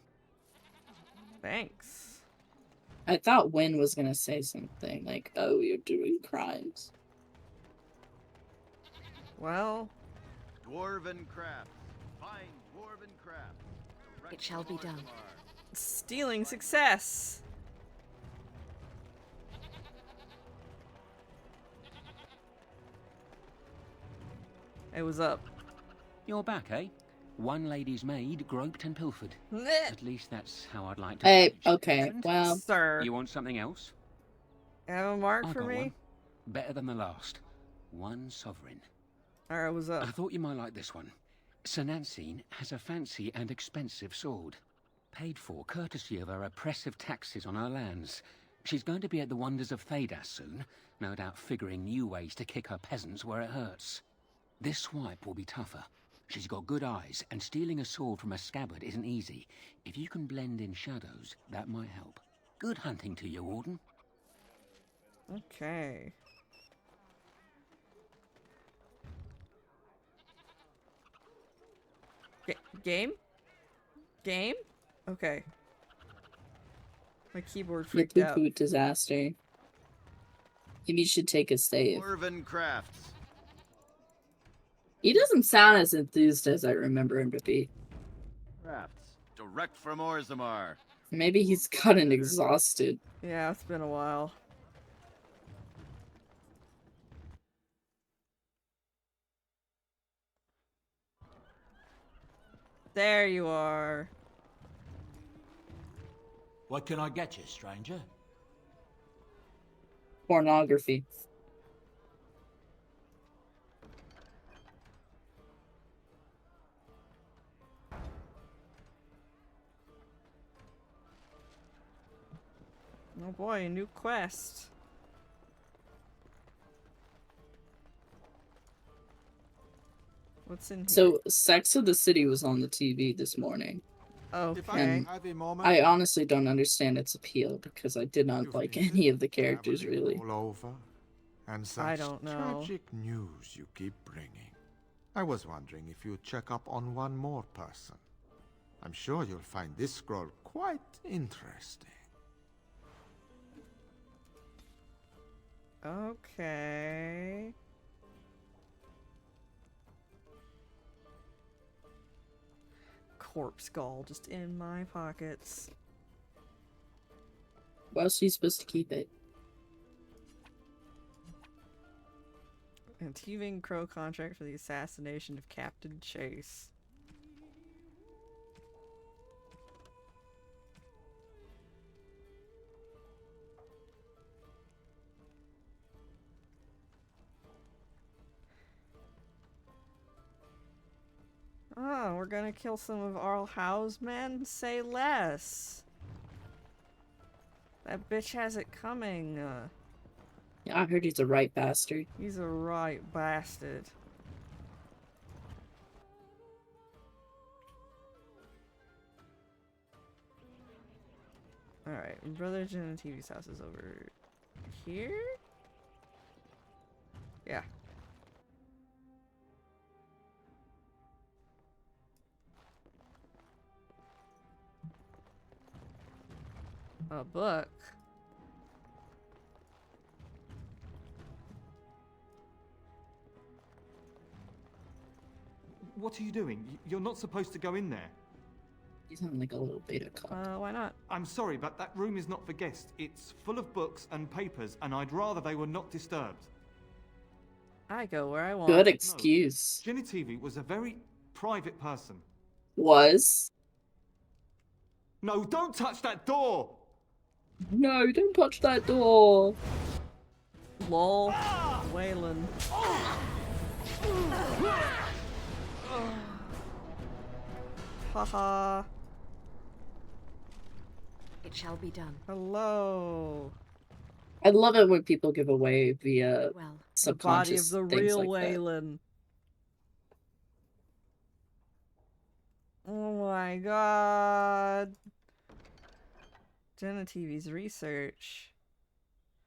S2: Thanks.
S1: I thought Wynn was gonna say something like, oh, you're doing crimes.
S2: Well...
S17: Dwarven crafts. Fine dwarven crafts.
S3: It shall be done.
S2: Stealing success! Hey, what's up?
S16: You're back, eh? One lady's maid groped and pilfered. At least that's how I'd like to.
S1: Hey, okay, well...
S2: Sir.
S16: You want something else?
S2: Have a mark
S16: I've
S2: for
S16: got
S2: me?
S16: one. Better than the last. 1 sovereign.
S2: Alright, what's up?
S16: I thought you might like this one. Sir Nancine has a fancy and expensive sword. Paid for courtesy of her oppressive taxes on her lands. She's going to be at the wonders of Thedas soon, no doubt figuring new ways to kick her peasants where it hurts. This swipe will be tougher. She's got good eyes, and stealing a sword from a scabbard isn't easy. If you can blend in shadows, that might help. Good hunting to you, Warden.
S2: Okay. Game? Game? Okay. My keyboard freaked out.
S1: Poo-poo disaster. Maybe you should take a save.
S17: Dwarven crafts.
S1: He doesn't sound as enthused as I remember him to be.
S17: Crafts. Direct from Orzammar.
S1: Maybe he's gotten exhausted.
S2: Yeah, it's been a while. There you are.
S12: What can I get you, stranger?
S1: Pornography.
S2: Oh boy, a new quest. What's in here?
S1: So, Sex of the City was on the TV this morning.
S2: Okay.
S1: I honestly don't understand its appeal because I did not like any of the characters really.
S10: All over, and such
S2: I don't know.
S10: tragic news you keep bringing. I was wondering if you'd check up on one more person. I'm sure you'll find this scroll quite interesting.
S2: Okay. Corpse skull just in my pockets.
S1: Where else are you supposed to keep it?
S2: And thieving crow contract for the assassination of Captain Chase. Oh, we're gonna kill some of Arl Howe's men? Say less. That bitch has it coming.
S1: Yeah, I heard he's a right bastard.
S2: He's a right bastard. Alright, Brother Genetivi's house is over here? Yeah. A book?
S18: What are you doing? You're not supposed to go in there.
S1: You sound like a little beta cop.
S2: Why not?
S18: I'm sorry, but that room is not for guests. It's full of books and papers, and I'd rather they were not disturbed.
S2: I go where I want.
S1: Good excuse.
S18: No, Genetivi was a very private person.
S1: Was?
S18: No, don't touch that door!
S1: No, don't touch that door.
S2: Lol. Waylon. Haha.
S3: It shall be done.
S2: Hello.
S1: I love it when people give away via
S3: Well,
S2: the body of
S1: subconscious
S2: the
S1: things
S2: real
S1: like that.
S2: Waylon. Oh my god. Jenna TV's research.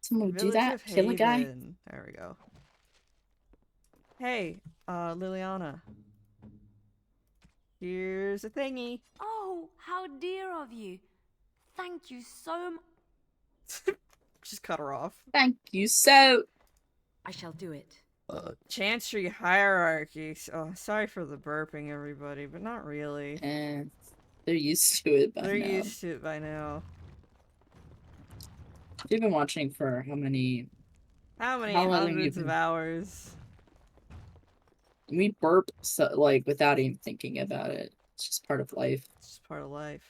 S1: Someone do
S2: Village
S1: that?
S2: of
S1: Kill a guy?
S2: Haven. There we go. Hey, Liliana. Here's a thingy.
S3: Oh, how dear of you. Thank you so much.
S2: Just cut her off.
S1: Thank you so.
S3: I shall do it.
S2: Chancery hierarchy. Oh, sorry for the burping, everybody, but not really.
S1: And they're used to it by
S2: They're
S1: now.
S2: used to it by now.
S1: You've been watching for how many
S2: How many
S1: long have you
S2: hundreds of
S1: been-
S2: hours?
S1: We burp so, like without even thinking about it. It's just part of life.
S2: It's just part of life.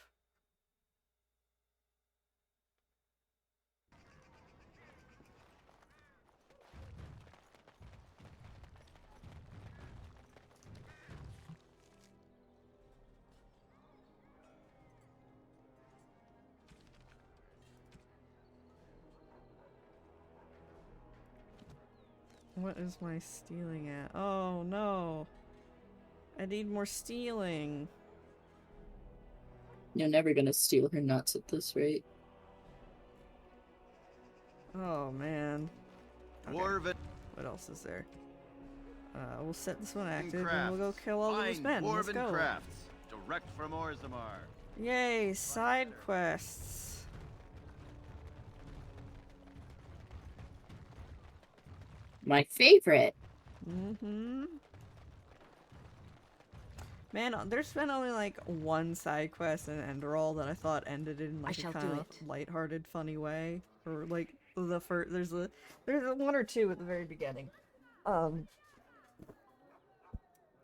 S2: What is my stealing at? Oh no. I need more stealing.
S1: You're never gonna steal her nuts at this rate.
S2: Oh man. Okay.
S17: Dwarven.
S2: What else is there? We'll set this one
S17: Crafts.
S2: active and we'll go kill all those
S17: Fine
S2: men. Let's
S17: dwarven
S2: go.
S17: crafts. Direct from Orzammar.
S2: Yay, side quests.
S1: My favorite.
S2: Mm-hmm. Man, there's been only like one side quest in Enderal that I thought ended in like a
S3: shall do
S2: kind of
S3: it.
S2: lighthearted, funny way. Or like the first, there's one or two at the very beginning. And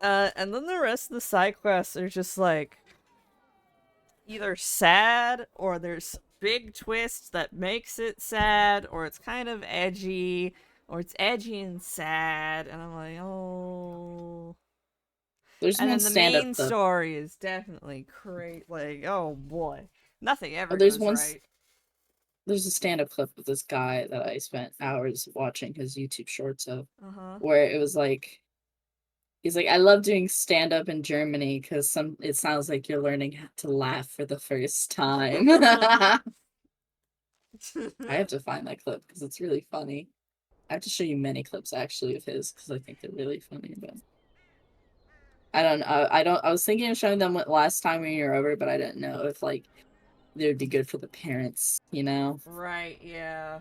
S2: then the rest of the side quests are just like either sad or there's big twist that makes it sad, or it's kind of edgy, or it's edgy and sad, and I'm like, oh.
S1: There's
S2: And
S1: no
S2: then the
S1: stand-up
S2: main
S1: though.
S2: story is definitely great. Like, oh boy, nothing ever
S1: There's
S2: goes
S1: one
S2: right.
S1: There's a stand-up clip of this guy that I spent hours watching his YouTube shorts of,
S2: Uh-huh.
S1: where it was like, he's like, I love doing stand-up in Germany because it sounds like you're learning how to laugh for the first time. I have to find that clip because it's really funny. I have to show you many clips actually of his because I think they're really funny. But I don't know. I was thinking of showing them last time when you were over, but I didn't know if like they would be good for the parents, you know?
S2: Right, yeah.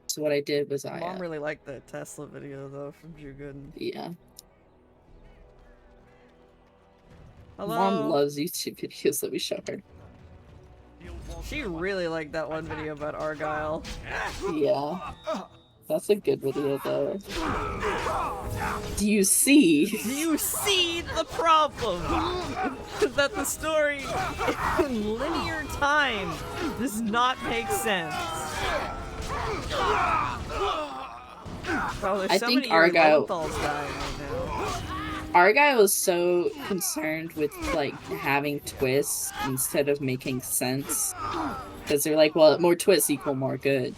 S1: So what I did was
S2: Mom really liked that Tesla video though from Drew Gooden.
S1: yeah.
S2: Hello?
S1: Mom loves YouTube videos that we show her.
S2: She really liked that one video about Argyle.
S1: Yeah. That's a good video though. Do you see?
S2: Do you see the problem? That the story in linear time does not make sense. Oh, there's
S1: I
S2: so
S1: think
S2: many
S1: Argyle-
S2: Lowenthal's dying right now.
S1: Argyle was so concerned with like having twists instead of making sense. Because they're like, well, more twists equal more good.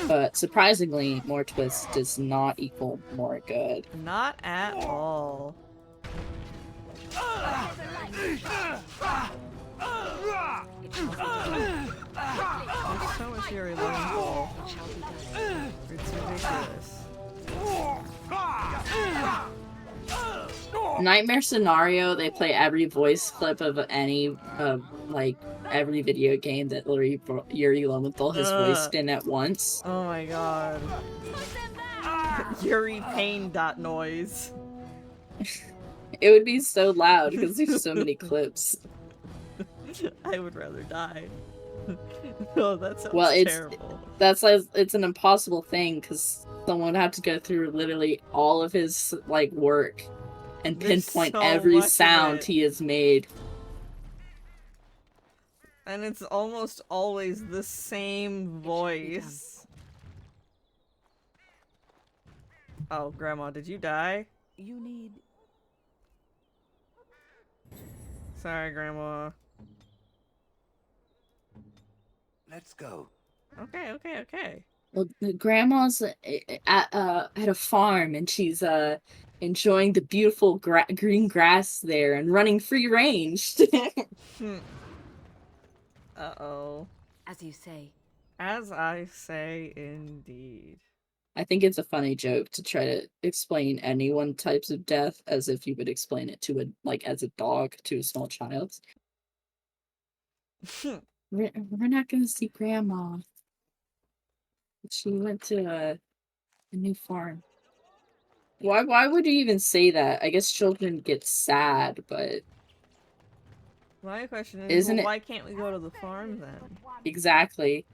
S1: But surprisingly, more twists does not equal more good.
S2: Not at all. There's so much Yuri Lowenthal. It's ridiculous.
S1: Nightmare Scenario, they play every voice clip of any, like, every video game that Yuri Lowenthal has voiced in at once.
S2: Oh my god. Yuri Pain dot noise.
S1: It would be so loud because there's so many clips.
S2: I would rather die. Oh, that sounds
S1: Well,
S2: terrible.
S1: it's an impossible thing because someone would have to go through literally all of his like work and
S2: There's
S1: pinpoint
S2: so
S1: every
S2: much of
S1: sound
S2: it.
S1: he has made.
S2: And it's almost always the same voice. Oh, Grandma, did you die?
S8: You need...
S2: Sorry, Grandma.
S9: Let's go.
S2: Okay.
S1: Well, the grandma's at a farm, and she's enjoying the beautiful green grass there and running free range.
S2: Uh-oh.
S3: As you say.
S2: As I say, indeed.
S1: I think it's a funny joke to try to explain anyone types of death as if you would explain it to as a dog to a small child. we're not gonna see Grandma. She went to a new farm. Why would you even say that? I guess children get sad, but
S2: My question is,
S1: Isn't it-
S2: why can't we go to the farm then?
S1: exactly.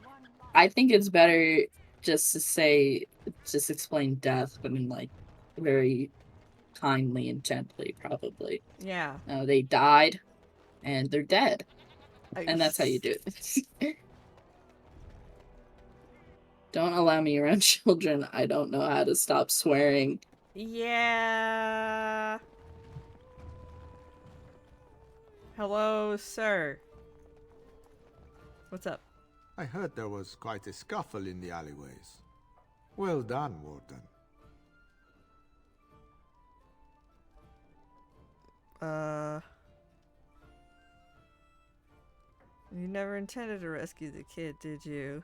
S1: I think it's better just to explain death, but in very kindly and gently, probably.
S2: Yeah.
S1: They died, and they're dead, and that's how you do it. Don't allow me around children. I don't know how to stop swearing.
S2: Yeah. Hello, sir. What's up?
S10: I heard there was quite a scuffle in the alleyways. Well done, Warden.
S2: You never intended to rescue the kid, did you?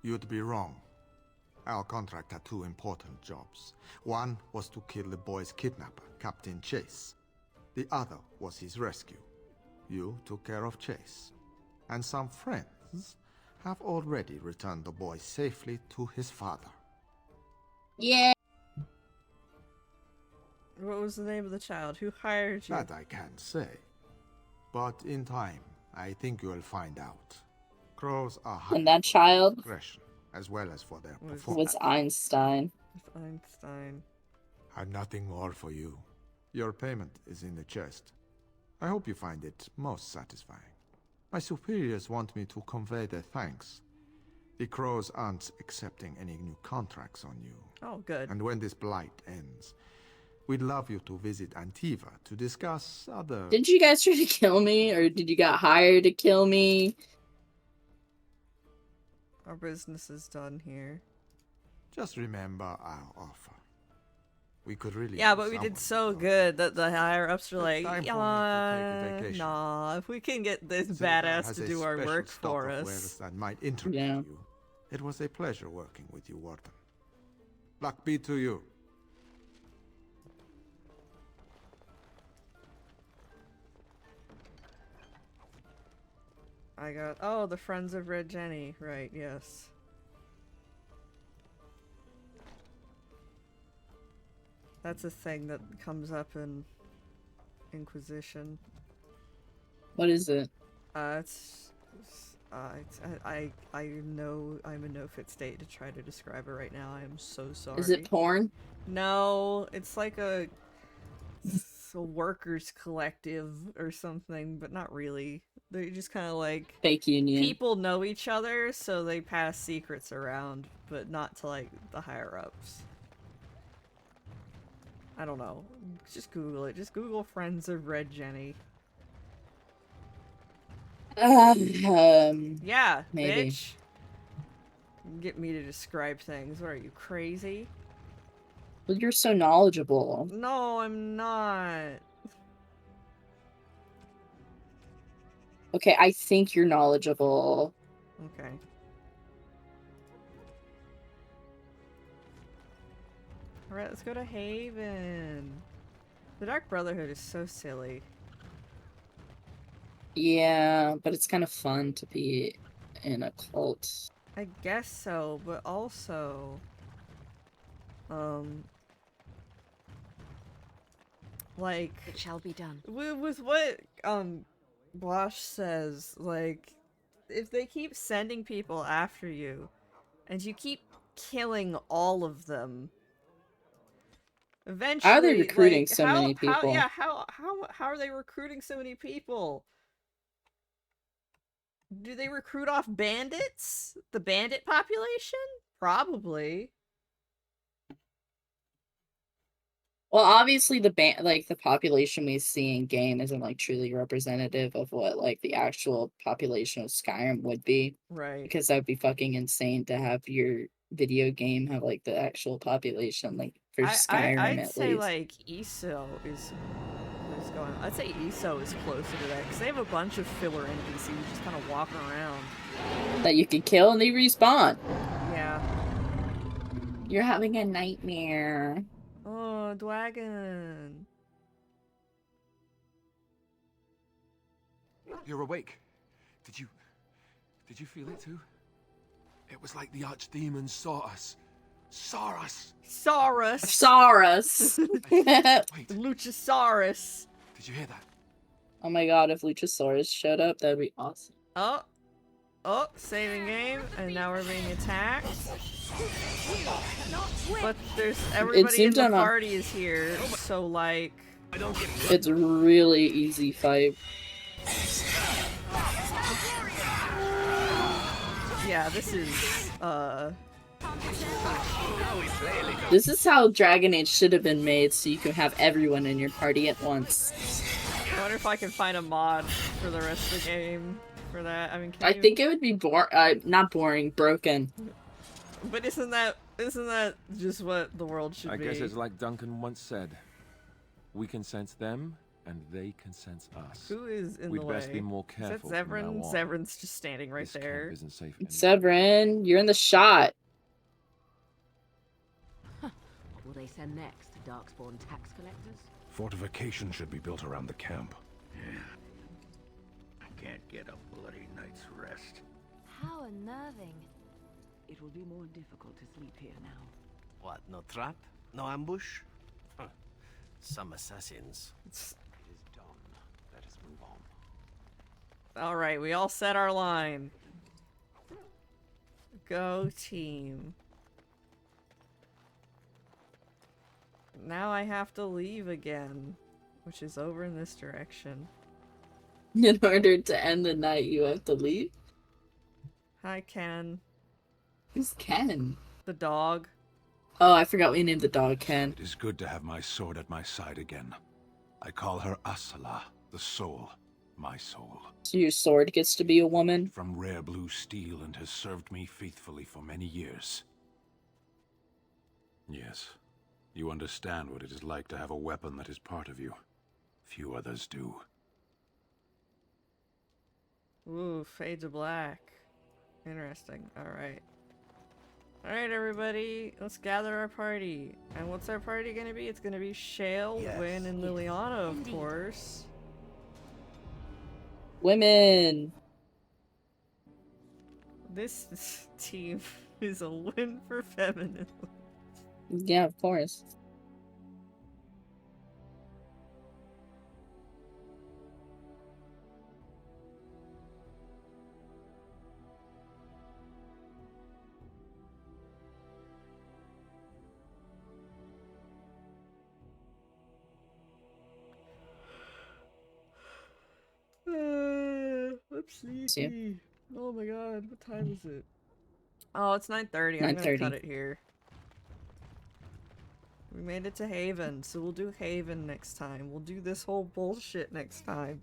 S10: You'd be wrong. Our contract had two important jobs. One was to kill the boy's kidnapper, Captain Chase. The other was his rescue. You took care of Chase. And some friends have already returned the boy safely to his father.
S1: Yeah.
S2: What was the name of the child? Who hired you?
S10: That I can't say. But in time, I think you'll find out. Crows are
S1: And that child
S10: discretion, as well as for their
S1: was
S10: performance.
S1: Einstein.
S2: Einstein.
S10: I've nothing more for you. Your payment is in the chest. I hope you find it most satisfying. My superiors want me to convey their thanks. The Crows aren't accepting any new contracts on you.
S2: Oh, good.
S10: And when this blight ends, we'd love you to visit Antiva to discuss other...
S1: Did you guys try to kill me, or did you get hired to kill me?
S2: Our business is done here.
S10: Just remember our offer. We could really...
S2: Yeah, but we did so good that the higher-ups are like,
S10: time for me to take a vacation.
S2: nah, if we can get this
S10: Cesar
S2: badass
S10: has
S2: to
S10: a
S2: do our
S10: special
S2: work
S10: stock
S2: for
S10: of
S2: us.
S10: wares that might interest
S1: Yeah.
S10: you. It was a pleasure working with you, Warden. Luck be to you.
S2: I got, oh, the Friends of Red Jenny, right, yes. That's a thing that comes up in Inquisition.
S1: What is it?
S2: I know I'm in no fit state to try to describe it right now. I am so sorry.
S1: Is it porn?
S2: No, it's like a workers collective or something, but not really. They just kind of like
S1: Fake union.
S2: people know each other, so they pass secrets around, but not to like the higher ups. I don't know. Just Google it. Just Google Friends of Red Jenny. Yeah,
S1: maybe.
S2: bitch. Get me to describe things. What are you, crazy?
S1: Well, you're so knowledgeable.
S2: No, I'm not.
S1: Okay, I think you're knowledgeable.
S2: Okay. Alright, let's go to Haven. The Dark Brotherhood is so silly.
S1: Yeah, but it's kind of fun to be in a cult.
S2: I guess so, but also... like...
S3: It shall be done.
S2: With what, Bosch says, like, if they keep sending people after you, and you keep killing all of them, eventually,
S1: How are they recruiting
S2: like,
S1: so many people?
S2: How are they recruiting so many people? Do they recruit off bandits? The bandit population? Probably.
S1: Well, obviously the the population we see in game isn't like truly representative of what like the actual population of Skyrim would be.
S2: Right.
S1: Because that'd be fucking insane to have your video game have like the actual population like for Skyrim
S2: I'd
S1: at
S2: say
S1: least.
S2: like ESO is going. I'd say ESO is closer to that because they have a bunch of filler NPCs just kind of walking around
S1: That you could kill and they respawn.
S2: Yeah.
S1: You're having a nightmare.
S2: Oh, dragon.
S19: You're awake. Did you feel it too? It was like the archdemons saw us. Saw us.
S2: Luchasaurus.
S19: Did you hear that?
S1: Oh my god, if Luchasaurus showed up, that'd be awesome.
S2: Oh, saving game, and now we're being attacked. But there's everybody in the party is here, so like
S1: it's a really easy fight.
S2: Yeah, this is
S1: how Dragon Age should have been made, so you can have everyone in your party at once.
S2: I wonder if I can find a mod for the rest of the game for that. I mean,
S1: I think it would be not boring, broken.
S2: But isn't that just what the world should be?
S20: I guess it's like Duncan once said. We can sense them, and they can sense us.
S2: Who is in the way?
S20: We'd best be more careful.
S2: Is that Zevran? Zevran's just standing right there.
S20: Isn't safe
S1: Severin, you're in the shot.
S15: What will they send next? Darkspawn tax collectors?
S21: Fortification should be built around the camp.
S5: Yeah. I can't get a bloody night's rest.
S3: How unnerving.
S8: It will be more difficult to sleep here now.
S14: What, no trap? No ambush? Huh. Some assassins.
S21: It is done. Let us move on.
S2: Alright, we all set our line. Go team. Now I have to leave again, which is over in this direction.
S1: In order to end the night, you have to leave?
S2: Hi, Ken.
S1: Who's Ken?
S2: The dog.
S1: Oh, I forgot we named the dog Ken.
S21: It is good to have my sword at my side again. I call her Asala, the soul. My soul.
S1: So your sword gets to be a woman?
S21: From rare blue steel and has served me faithfully for many years. Yes. You understand what it is like to have a weapon that is part of you. Few others do.
S2: Ooh, fade to black. Interesting. Alright. Alright, everybody. Let's gather our party. And what's our party gonna be? It's gonna be Shale, Wynn, and Liliana, of course.
S1: Women!
S2: This team is a win for feminism.
S1: Yeah, of course.
S2: I'm sleepy. Oh my god, what time is it? Oh, it's 9:30. I'm gonna cut it here. We made it to Haven, so we'll do Haven next time. We'll do this whole bullshit next time.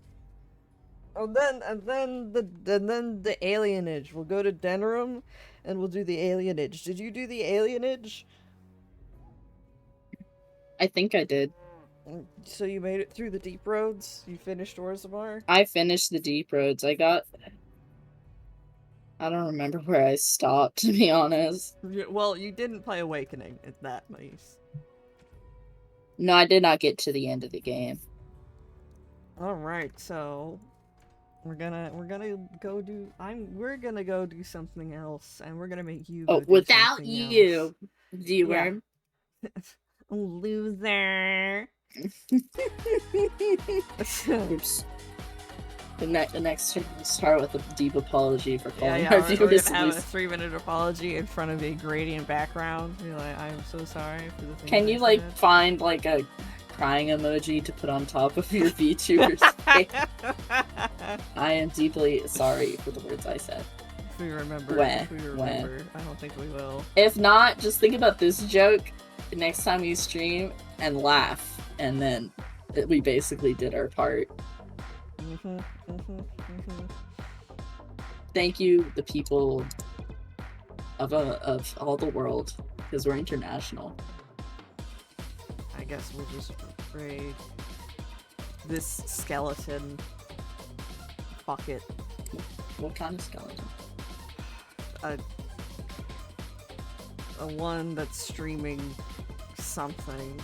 S2: And then the alienage. We'll go to Denram and we'll do the alienage. Did you do the alienage?
S1: I think I did.
S2: So you made it through the deep roads? You finished Orzammar?
S1: I finished the deep roads. I don't remember where I stopped, to be honest.
S2: Well, you didn't play Awakening at that least.
S1: No, I did not get to the end of the game.
S2: Alright, so we're gonna go do something else, and we're gonna make you go do
S1: without you,
S2: else.
S1: viewer.
S2: Yeah. Loser.
S1: Oops. The next we'll start with a deep apology for calling
S2: our
S1: viewers.
S2: We're gonna have a 3-minute apology in front of a gradient background. Be like, I'm so sorry for the things
S1: Can you
S2: I said.
S1: find a crying emoji to put on top of your VTubers? I am deeply sorry for the words I said.
S2: If we remember,
S1: When?
S2: if we remember. I don't think we will.
S1: If not, just think about this joke next time you stream and laugh, and then we basically did our part. Thank you, the people of all the world, because we're international.
S2: I guess we'll just raid this skeleton bucket.
S1: What kind of skeleton?
S2: A one that's streaming something.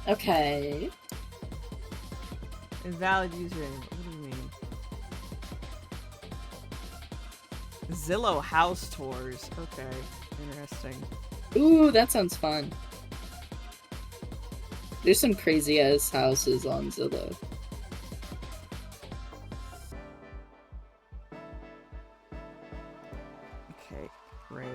S1: Okay.
S2: Invalid username. What do you mean? Zillow house tours. Okay. Interesting.
S1: Ooh, that sounds fun. There's some crazy ass houses on Zillow.
S2: Okay, raid.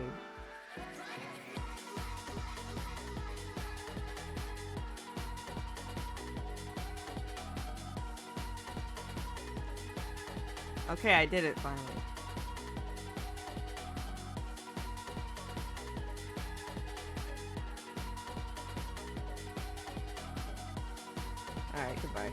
S2: Okay, I did it finally. Alright, goodbye.